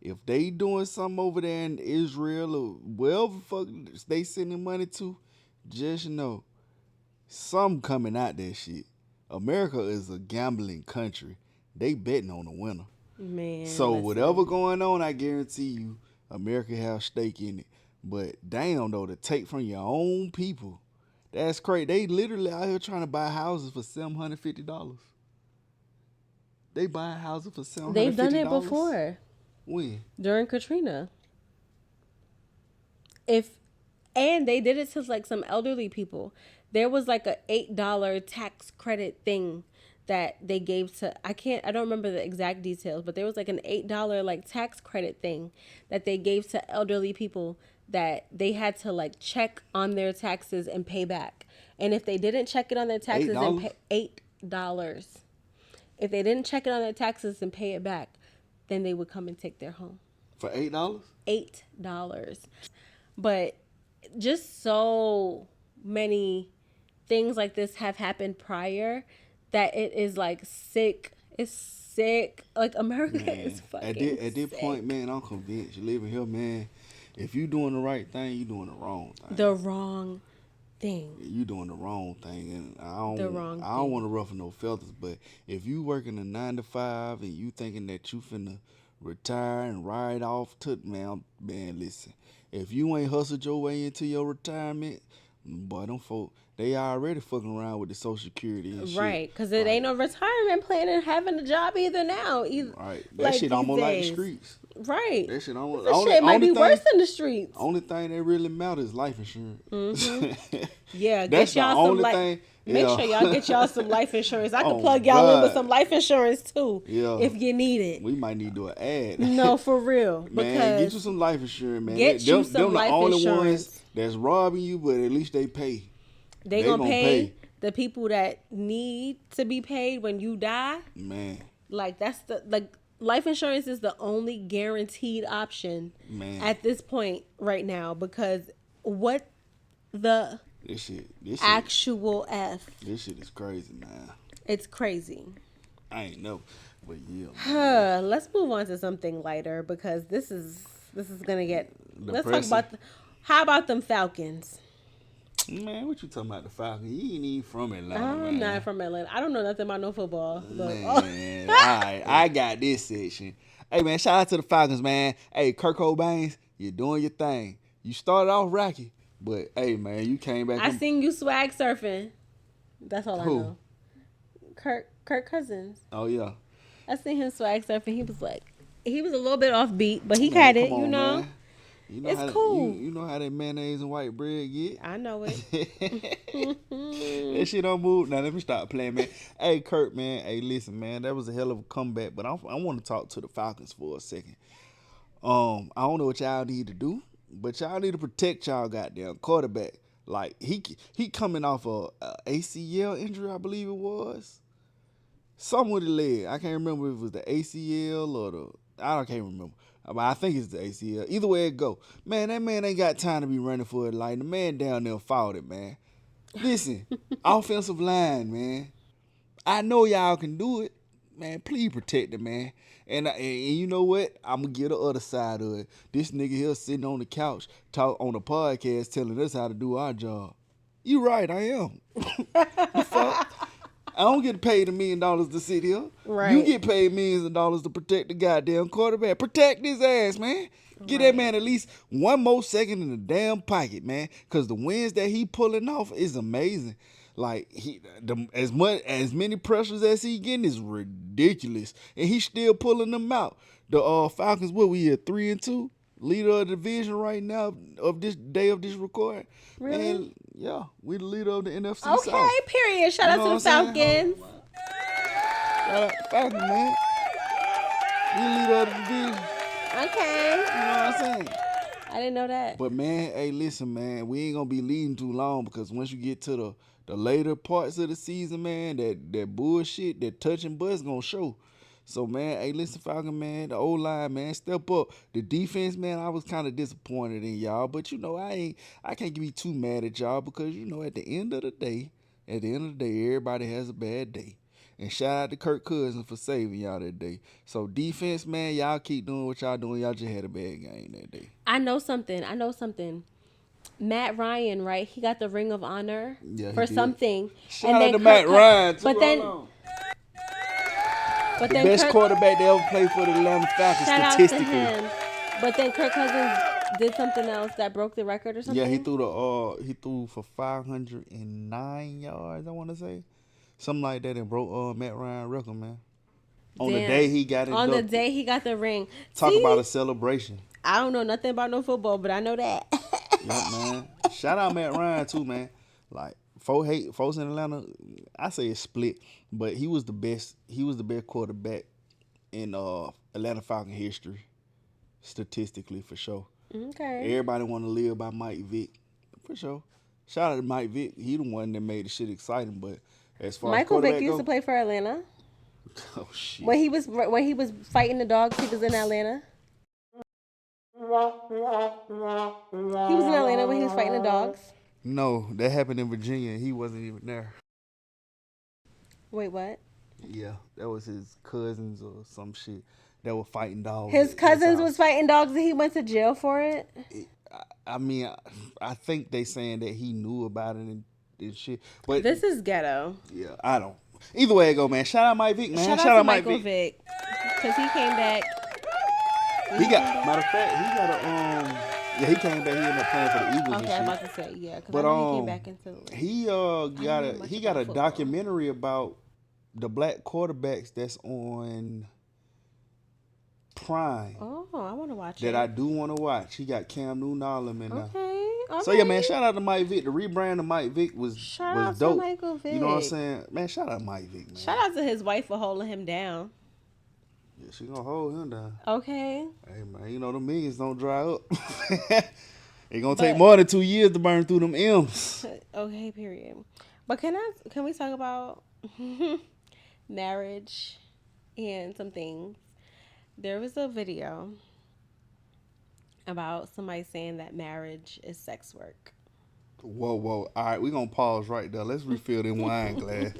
If they doing something over there in Israel or wherever fuck they sending money to, just know some coming out that shit. America is a gambling country. They betting on the winner. Man. So listen. whatever going on, I guarantee you, America have stake in it. But damn though, to take from your own people, that's crazy. They literally out here trying to buy houses for $750. They buying houses for $750. They've done it before. When? During Katrina. And they did it to like some elderly people. There was like a $8 tax credit thing that they gave to, I don't remember the exact details, but there was like an $8 like tax credit thing that they gave to elderly people that they had to like check on their taxes and pay back. And if they didn't check it on their taxes and pay $8, if they didn't check it on their taxes and pay it back, then they would come and take their home. For $8? $8. But just so many things like this have happened prior that it is like sick. It's sick. Like, America is fucking At this point, man, I'm convinced. You living here, man. If you doing the right thing, you doing the wrong thing. The wrong thing. You doing the wrong thing, and I The wrong don't thing. want to ruffle no feathers. But if you working a 9 to 5 and you thinking that you finna retire and ride off to man, listen. If you ain't hustled your way into your retirement, boy, them folk, they already fucking around with the Social Security and shit. Right, because it ain't no retirement plan and having a job either now. Right, that like shit these almost like the days. streets. Right. That shit almost. This shit might be worse than the streets. Only thing that really matters is life insurance. Yeah, That's get y'all the some only life. thing. Make Yeah. sure y'all get y'all some life insurance. I can Oh, plug y'all in with God. some life insurance too, Yeah. if you need it. We might need to do an ad. No, for real. Man, Because get you some life insurance, man. Get you some them life the only insurance. ones that's robbing you, but at least they pay. they gonna pay the people that need to be paid when you die. Man, Like that's life insurance is the only guaranteed option man. at this point right now, because what the This shit actual F. this shit is crazy, man. It's crazy. I ain't know, but yeah. Let's move on to something lighter, because this is gonna get. Let's Depressing. talk about how about them Falcons? Man, what you talking about the Falcons? You ain't even from Atlanta, I'm man. not from Atlanta. I don't know nothing about no football. But, Man, alright, I got this section. Hey, man, shout out to the Falcons, man. Hey, Kirk Cobain, you're doing your thing. You started off rocky, but hey, man, you came back. I seen you swag surfing. That's all Who? I know. Kirk Cousins. Oh yeah. I seen him swag surfing. He was a little bit off beat, but he Man, had it. come You on, know. man. You know It's how cool. You know how that mayonnaise and white bread get. I know it. That shit don't move. Now let me stop playing, man. Hey, Kurt, man. Hey, listen, man. That was a hell of a comeback. But I want to talk to the Falcons for a second. I don't know what y'all need to do, but y'all need to protect y'all goddamn quarterback. Like he coming off a ACL injury, I believe it was. Something with the leg. I can't remember if it was the ACL or can't remember. But I think it's the ACL. Either way it go. Man, that man ain't got time to be running for it. Like, the man down there fought it, man. Listen, offensive line, man. I know y'all can do it. Man, please protect it, man. And you know what? I'm going to get the other side of it. This nigga here sitting on the couch, talk on the podcast, telling us how to do our job. You right, I am. The fuck? I don't get paid $1 million to sit here. Right. You get paid millions of dollars to protect the goddamn quarterback. Protect his ass, man. Get that man at least one more second in the damn pocket, man. Because the wins that he pulling off is amazing. Like, as many pressures as he getting is ridiculous, and he's still pulling them out. The Falcons, what we at 3-2, leader of the division right now of this day of this record. Really? And yeah, we the leader of the NFC Okay, South. period. Shout out to the Falcons. Shout out to Falcons, man. We the leader of the division. Okay. You know what I'm saying? I didn't know that. But man, hey, listen, man, we ain't gonna be leading too long, because once you get to the later parts of the season, man, that bullshit, that touch and buzz gonna show. So man, hey, listen, Falcon, man, the O-line, man, step up. The defense, man, I was kind of disappointed in y'all, but you know, I can't be too mad at y'all, because you know, at the end of the day, everybody has a bad day. And shout out to Kirk Cousins for saving y'all that day. So defense, man, y'all keep doing what y'all doing. Y'all just had a bad game that day. I know something. Matt Ryan, right? He got the Ring of Honor for did. something. Shout out to Matt Ryan, too. But then Best Kirk, quarterback to ever play for the Atlanta Falcons, shout out to statistically. him. But then Kirk Cousins did something else that broke the record or something. Yeah, he threw for 509 yards, I want to say. Something like that, and broke Matt Ryan record, man. On the Damn. day he got it. On the day he got the ring. Talk See? about a celebration. I don't know nothing about no football, but I know that. Yep, man. Shout out Matt Ryan too, man. Like, folks in Atlanta, I say it's split, but he was the best. He was the best quarterback in Atlanta Falcon history, statistically, for sure. Okay. Everybody want to live by Mike Vick, for sure. Shout out to Mike Vick. He the one that made the shit exciting. But as far Michael as Vick quarterback used to play for Atlanta. Oh shit. When he was fighting the dogs, he was in Atlanta. He was in Atlanta when he was fighting the dogs. No, that happened in Virginia. He wasn't even there. Wait, what? Yeah, that was his cousins or some shit that were fighting dogs. His at cousins house. was fighting dogs and he went to jail for it? I mean, I think they saying that he knew about it and shit. But This is ghetto. yeah, I don't. Either way it go, man. Shout out Mike Vick, man. Shout out to Michael Vick because he came back. He got matter of fact, he got a yeah, he came back. He ended up playing for the Eagles Okay, I'm and about shit. to say yeah, because I But know he came back into the league. he got a football. documentary about the black quarterbacks that's on Prime Oh, I want to watch that it. I do want to watch. He got Cam Newton, all them in there. Okay. So yeah, man, shout out to Mike Vick. The rebrand of Mike Vick was Shout was out to dope. Michael Vick. You know what I'm saying? Man, shout out Mike Vick, man. Shout out to his wife for holding him down. Yeah, she gonna hold him down. Okay. Hey man, you know the millions don't dry up. It gonna take more than 2 years to burn through them M's. Okay, period. But can we talk about marriage and some things? There was a video about somebody saying that marriage is sex work. Whoa. All right, we gonna pause right there. Let's refill them wine glass.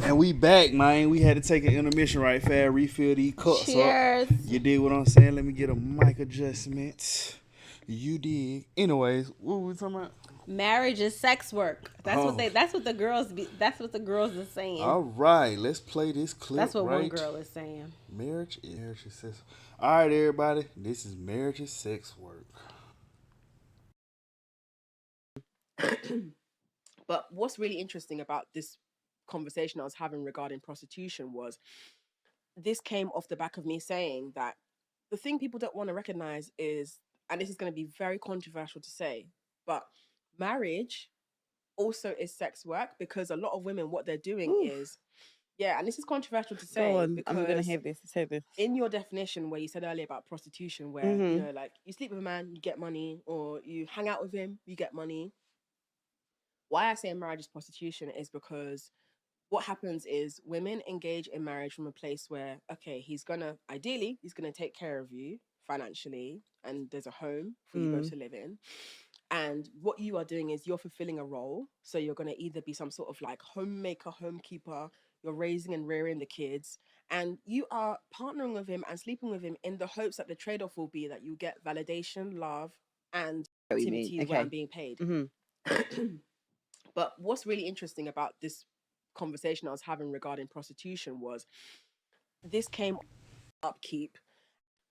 And we back, man. We had to take an intermission right fast, refill these cups Cheers. up. You did what I'm saying. Let me get a mic adjustment. You did. Anyways, what were we talking about? Marriage is sex work. That's what the girls are saying. All right, let's play this clip. That's what right? one girl is saying. Marriage is sex. All right, everybody. This is marriage is sex work. But what's really interesting about this conversation I was having regarding prostitution was this came off the back of me saying that the thing people don't want to recognize is, and this is going to be very controversial to say, but marriage also is sex work, because a lot of women, what they're doing is, yeah, and this is controversial to say. Go on, because I'm gonna hear this. Say this. in your definition where you said earlier about prostitution, where you know, like, you sleep with a man, you get money, or you hang out with him, you get money. Why I say marriage is prostitution is because what happens is women engage in marriage from a place where, okay, he's gonna take care of you financially, and there's a home for you both to live in. And what you are doing is you're fulfilling a role. So you're gonna either be some sort of like homemaker, homekeeper, you're raising and rearing the kids, and you are partnering with him and sleeping with him in the hopes that the trade-off will be that you get validation, love, and What you mean, activity where okay. I'm being paid. But what's really interesting about this conversation I was having regarding prostitution was this came upkeep.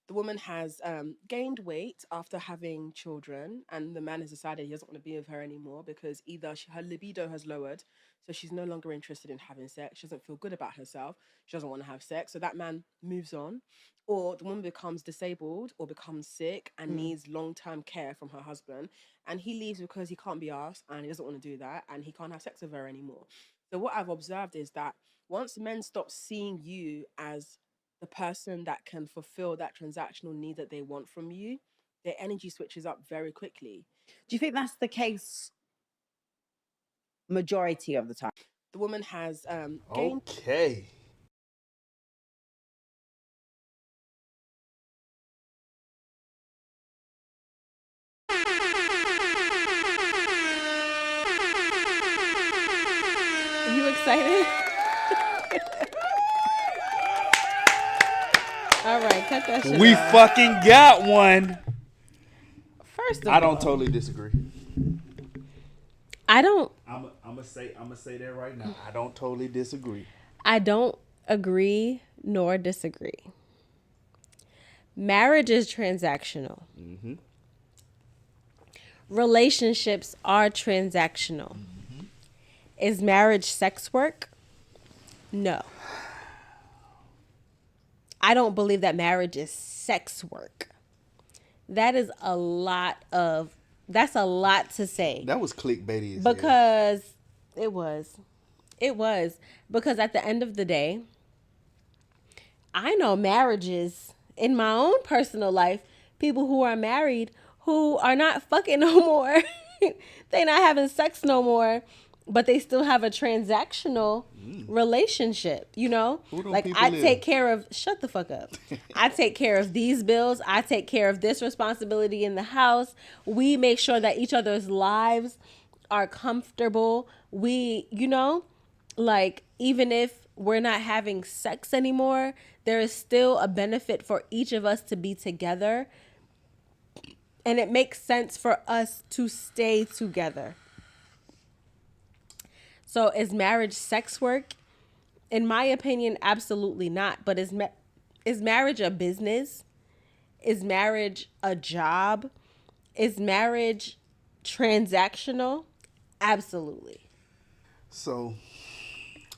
The woman has gained weight after having children, and the man has decided he doesn't want to be with her anymore because either her libido has lowered, so she's no longer interested in having sex. She doesn't feel good about herself. She doesn't want to have sex. So that man moves on, or the woman becomes disabled or becomes sick and needs long-term care from her husband, and he leaves because he can't be asked and he doesn't want to do that, and he can't have sex with her anymore. So what I've observed is that once men stop seeing you as the person that can fulfill that transactional need that they want from you, their energy switches up very quickly. Do you think that's the case majority of the time? The woman has gained. Okay. Are you excited? All right, cut that shit We off. fucking got one. First of I don't all, totally disagree. I don't I'm gonna say that right now. I don't totally disagree. I don't agree nor disagree. Marriage is transactional. Relationships are transactional. Is marriage sex work? No. I don't believe that marriage is sex work. That's a lot to say. That was clickbaity as hell. Because it was because at the end of the day, I know marriages in my own personal life, people who are married who are not fucking no more. They not having sex no more, but they still have a transactional relationship, you know? Who them Like, people I is? take care of, shut the fuck up. I take care of these bills. I take care of this responsibility in the house. We make sure that each other's lives are comfortable. We, you know, like, even if we're not having sex anymore, there is still a benefit for each of us to be together. And it makes sense for us to stay together. So is marriage sex work? In my opinion, absolutely not. But is marriage a business? Is marriage a job? Is marriage transactional? Absolutely. So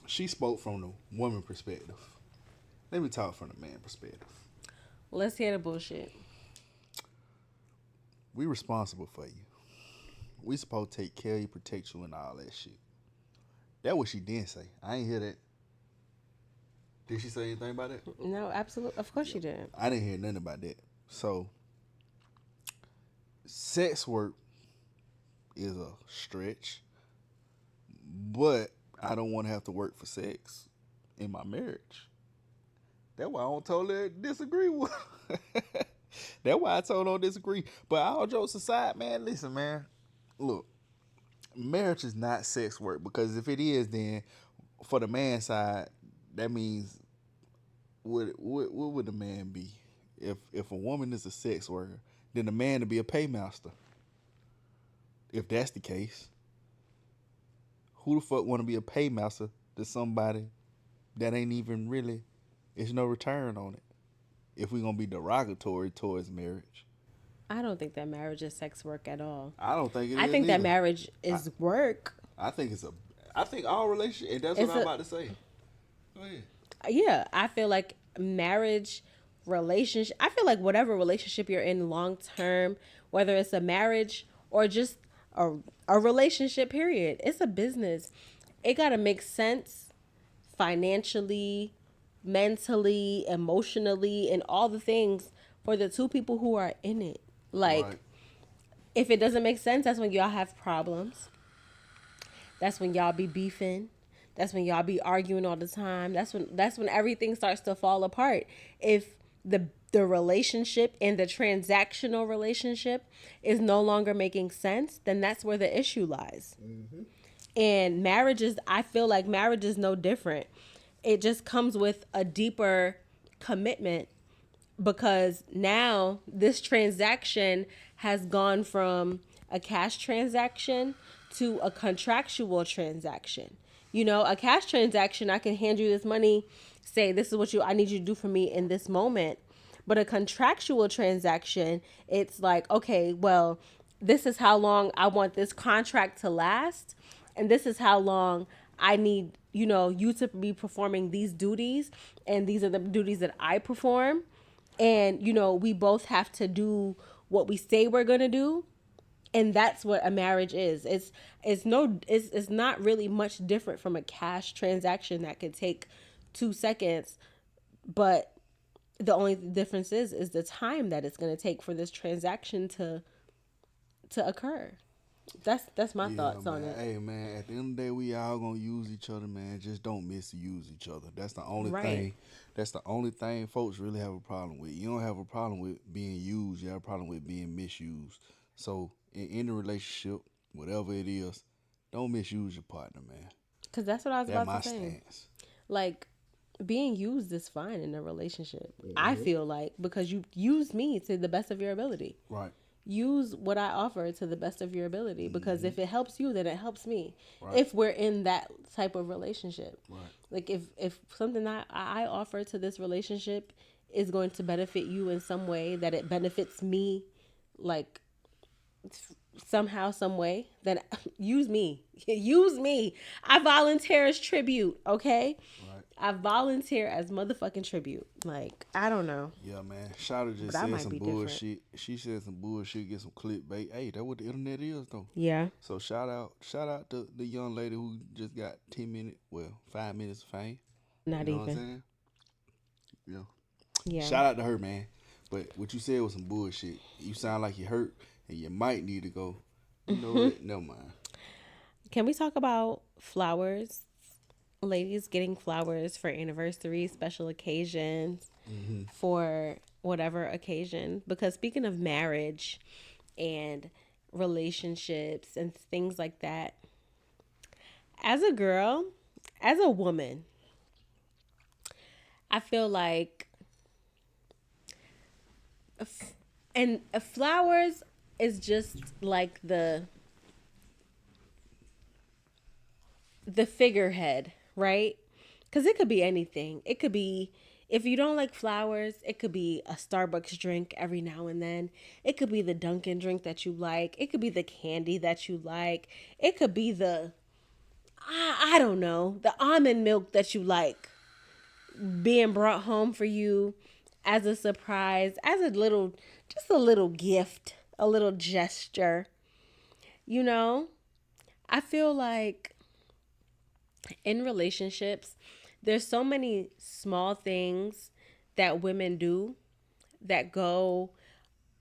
she spoke from the woman perspective. Let me talk from the man perspective. Let's hear the bullshit. We responsible for you. We supposed to take care of you, protect you, and all that shit. That what she didn't say. I ain't hear that. Did she say anything about that? No, absolutely. Of course you did. I didn't hear nothing about that. So, sex work is a stretch, but I don't want to have to work for sex in my marriage. That's why I don't totally disagree with. That's why I totally don't disagree. But all jokes aside, man, listen, man. Look, marriage is not sex work because if it is, then for the man side, that means what would the man be? If a woman is a sex worker, then the man to be a paymaster. If that's the case, who the fuck want to be a paymaster to somebody that ain't even really? There's no return on it. If we're gonna be derogatory towards marriage, I don't think that marriage is sex work at all. I don't think it is. I think that either. marriage is work. I think it's a. I think all relationships. And that's what I'm about to say. Go ahead. Yeah, I feel like marriage, relationship. I feel like whatever relationship you're in long term, whether it's a marriage or just a relationship, period, it's a business. It gotta make sense financially, mentally, emotionally, and all the things for the two people who are in it. Like, Right. if it doesn't make sense, that's when y'all have problems. That's when y'all be beefing. That's when y'all be arguing all the time. That's when everything starts to fall apart. If the relationship and the transactional relationship is no longer making sense, then that's where the issue lies. And I feel like marriage is no different. It just comes with a deeper commitment because now this transaction has gone from a cash transaction to a contractual transaction. You know, a cash transaction, I can hand you this money, say this is what I need you to do for me in this moment. But a contractual transaction, it's like, okay, well, this is how long I want this contract to last, and this is how long I need, you to be performing these duties, and these are the duties that I perform. And, we both have to do what we say we're going to do. And that's what a marriage is. It's not really much different from a cash transaction that could take 2 seconds, but the only difference is the time that it's going to take for this transaction to occur. That's my thoughts on man. it. Hey man, at the end of the day, we all gonna use each other, man. Just don't misuse each other. That's the only Right. thing. That's the only thing folks really have a problem with. You don't have a problem with being used. You have a problem with being misused. So in any relationship, whatever it is, don't misuse your partner, man. Because that's what I was That's about my to say. stance. Like, being used is fine in a relationship. I feel like, because you use me to the best of your ability. Right. Use what I offer to the best of your ability, because if it helps you, then it helps me. Right. If we're in that type of relationship, Right. like if something that I offer to this relationship is going to benefit you in some way, that it benefits me, like somehow, some way, then use me. Use me. I volunteer as tribute, okay? Right. I volunteer as motherfucking tribute. Like, I don't know. Yeah, man. Shawty just But I said might some be different. bullshit. She said some bullshit, get some clickbait. Hey, that's what the internet is, though. Yeah. So shout out to the young lady who just got 5 minutes of fame. Not You know what I'm even. saying? Yeah. Yeah. Shout out to her, man. But what you said was some bullshit. You sound like you hurt and you might need to go. You know what? Never mind. Can we talk about flowers? Ladies getting flowers for anniversaries, special occasions, for whatever occasion. Because speaking of marriage and relationships and things like that, as a girl, as a woman, I feel like, and flowers is just like the figurehead, right? Because it could be anything. It could be, if you don't like flowers, it could be a Starbucks drink every now and then. It could be the Dunkin' drink that you like. It could be the candy that you like. It could be I don't know, the almond milk that you like being brought home for you as a surprise, as just a little gift, a little gesture. You know, I feel like in relationships, there's so many small things that women do that go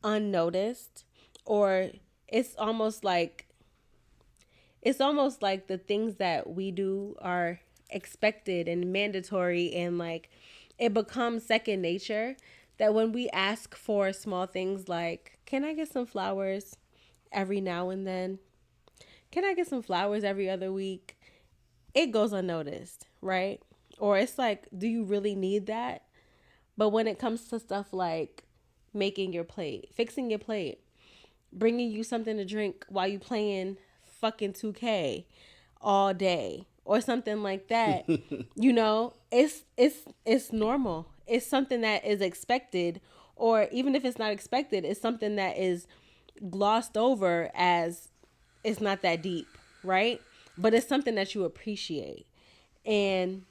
unnoticed, or it's almost like the things that we do are expected and mandatory, and like it becomes second nature, that when we ask for small things like, can I get some flowers every now and then, can I get some flowers every other week, it goes unnoticed, right? Or it's like, do you really need that? But when it comes to stuff like making your plate, fixing your plate, bringing you something to drink while you playing fucking 2K all day or something like that, it's normal. It's something that is expected, or even if it's not expected, it's something that is glossed over as it's not that deep, right? But it's something that you appreciate. And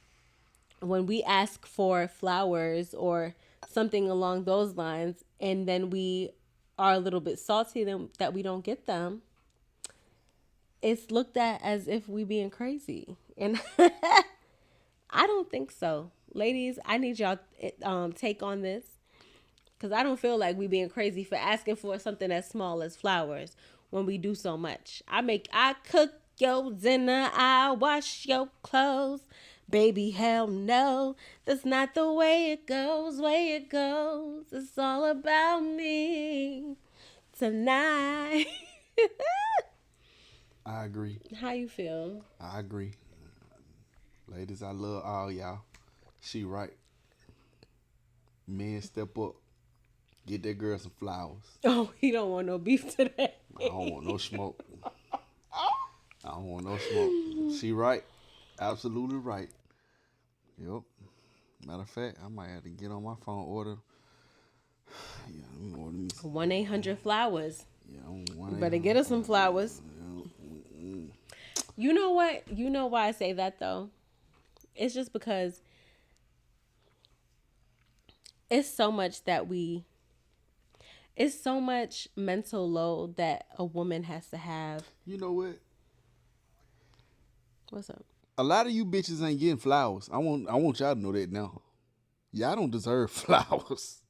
when we ask for flowers or something along those lines, and then we are a little bit salty that we don't get them, it's looked at as if we being crazy. And I don't think so. Ladies, I need y'all take on this, because I don't feel like we being crazy for asking for something as small as flowers when we do so much. I cook your dinner, I wash your clothes. Baby, hell no, that's not the way it goes, It's all about me tonight. I agree. How you feel? I agree. Ladies, I love all y'all. She right. Men, step up. Get that girl some flowers. Oh, he don't want no beef today. I don't want no smoke. I don't want no smoke. She right. Absolutely right. Yep. Matter of fact, I might have to get on my phone, order. Yeah, let me order me some. 1-800-Flowers. Yeah, You better get us some flowers. You know what? You know why I say that though? It's just because it's so much it's so much mental load that a woman has to have. You know what? What's up? A lot of you bitches ain't getting flowers. I want y'all to know that now. Y'all don't deserve flowers.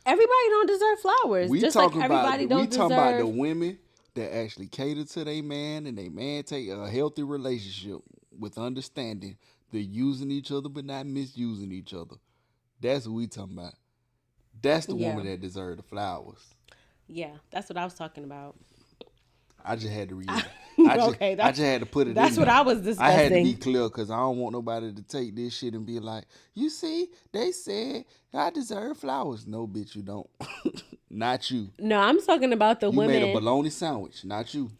Everybody don't deserve flowers. We just talking like everybody about don't talking about the deserve. women that actually cater to their man, and they man take a healthy relationship with understanding. They're using each other but not misusing each other. That's what we talking about. That's the woman that deserve the flowers. Yeah, that's what I was talking about. I just had to read it. Okay, I just had to put it. That's in what there. I was discussing. I had to be clear because I don't want nobody to take this shit and be like, "You see, they said I deserve flowers." No, bitch, you don't. Not you. No, I'm talking about the women. You made a bologna sandwich. Not you.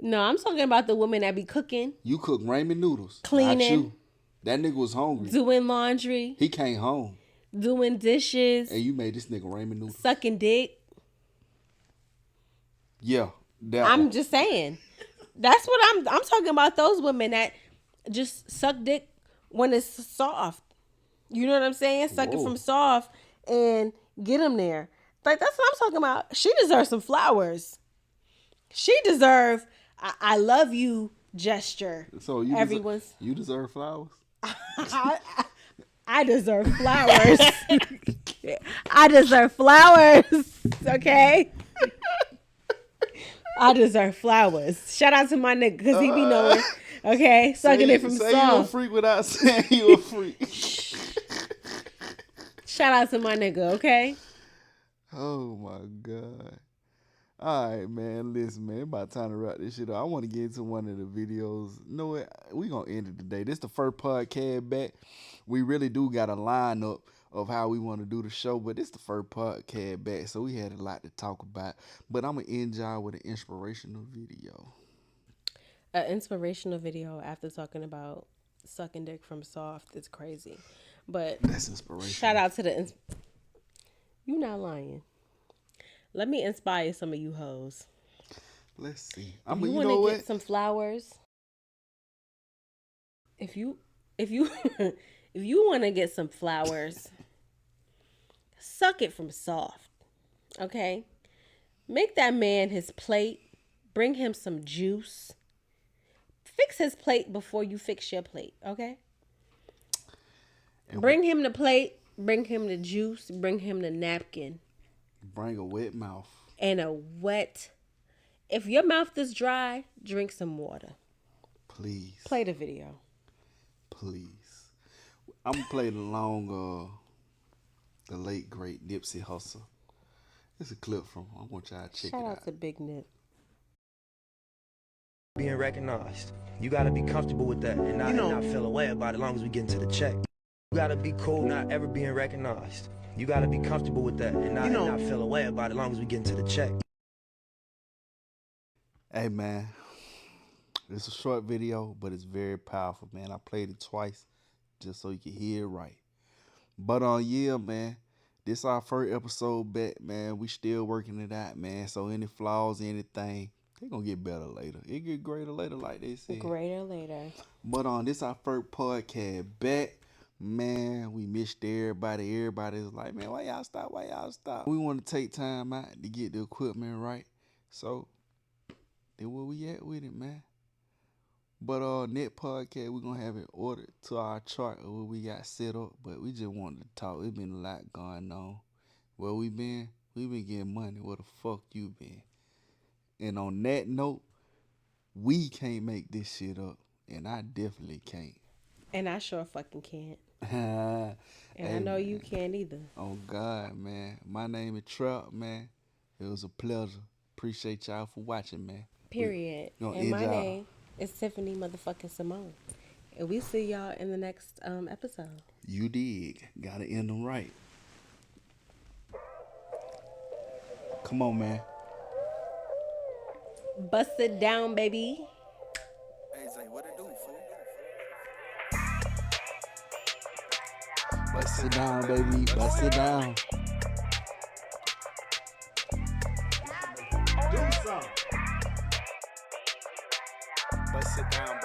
No, I'm talking about the women that be cooking. You cook ramen noodles. Cleaning. Not you. That nigga was hungry. Doing laundry. He came home. Doing dishes. And you made this nigga ramen noodles. Sucking dick. Yeah. I'm just saying. That's what I'm talking about, those women that just suck dick when it's soft. You know what I'm saying? Suck it from soft and get them there. Like, that's what I'm talking about. She deserves some flowers. She deserves I love you gesture. So you deserve flowers? I deserve flowers. I deserve flowers. Okay? I deserve flowers. Shout out to my nigga, because he be knowing. Okay? Sucking it from soft. Say you a freak without saying you a freak. Shout out to my nigga, okay? Oh, my God. All right, man. Listen, man. It's about time to wrap this shit up. I want to get into one of the videos. You know what? We going to end it today. This is the first podcast back. We really do got a lineup of how we want to do the show, but it's the first podcast back, so we had a lot to talk about. But I'm gonna end y'all with an inspirational video. An inspirational video after talking about sucking dick from soft is crazy. But That's inspirational. shout out to the you not lying. Let me inspire some of you hoes. Let's see. If You you know want to what? get some flowers, if you if you want to get some flowers, suck it from soft. Okay? Make that man his plate. Bring him some juice. Fix his plate before you fix your plate, okay? Bring him the plate, bring him the juice, bring him the napkin. Bring a wet mouth. And a wet. If your mouth is dry, drink some water. Please. Play the video. Please. I'm gonna play the late great Nipsey Hussle. It's a clip from him. I want y'all to check Shout it out out. to Big Nip. Being recognized. You gotta be comfortable with that and not feel away about it as long as we get into the check. You gotta be cool, not ever being recognized. You gotta be comfortable with that and not feel away about it as long as we get into the check. Hey man, it's a short video, but it's very powerful, man. I played it twice just so you can hear it right. But yeah, man, this our first episode back, man. We still working it out, man. So any flaws, anything, they gonna get better later. It get greater later, like they said. Greater later. But this our first podcast back. Man, we missed everybody. Everybody was like, man, why y'all stop? Why y'all stop? We want to take time out to get the equipment right. So, that's where we at with it, man. But next podcast, we're going to have it ordered to our chart of what we got set up. But we just wanted to talk. It's been a lot going on. Where we been? We been getting money. Where the fuck you been? And on that note, we can't make this shit up. And I definitely can't. And I sure fucking can't. And And I know you can't either. Oh God, man. My name is Trap, man. It was a pleasure. Appreciate y'all for watching, man. Period. gonna And my end y'all. name is Tiffany motherfucking Simone. And we see y'all in the next episode. You dig. Gotta end them right. Come on, man. Bust it down, baby. Hey, Zay, what it do, fool? Bust it down, baby. Bust it down. Bust it down,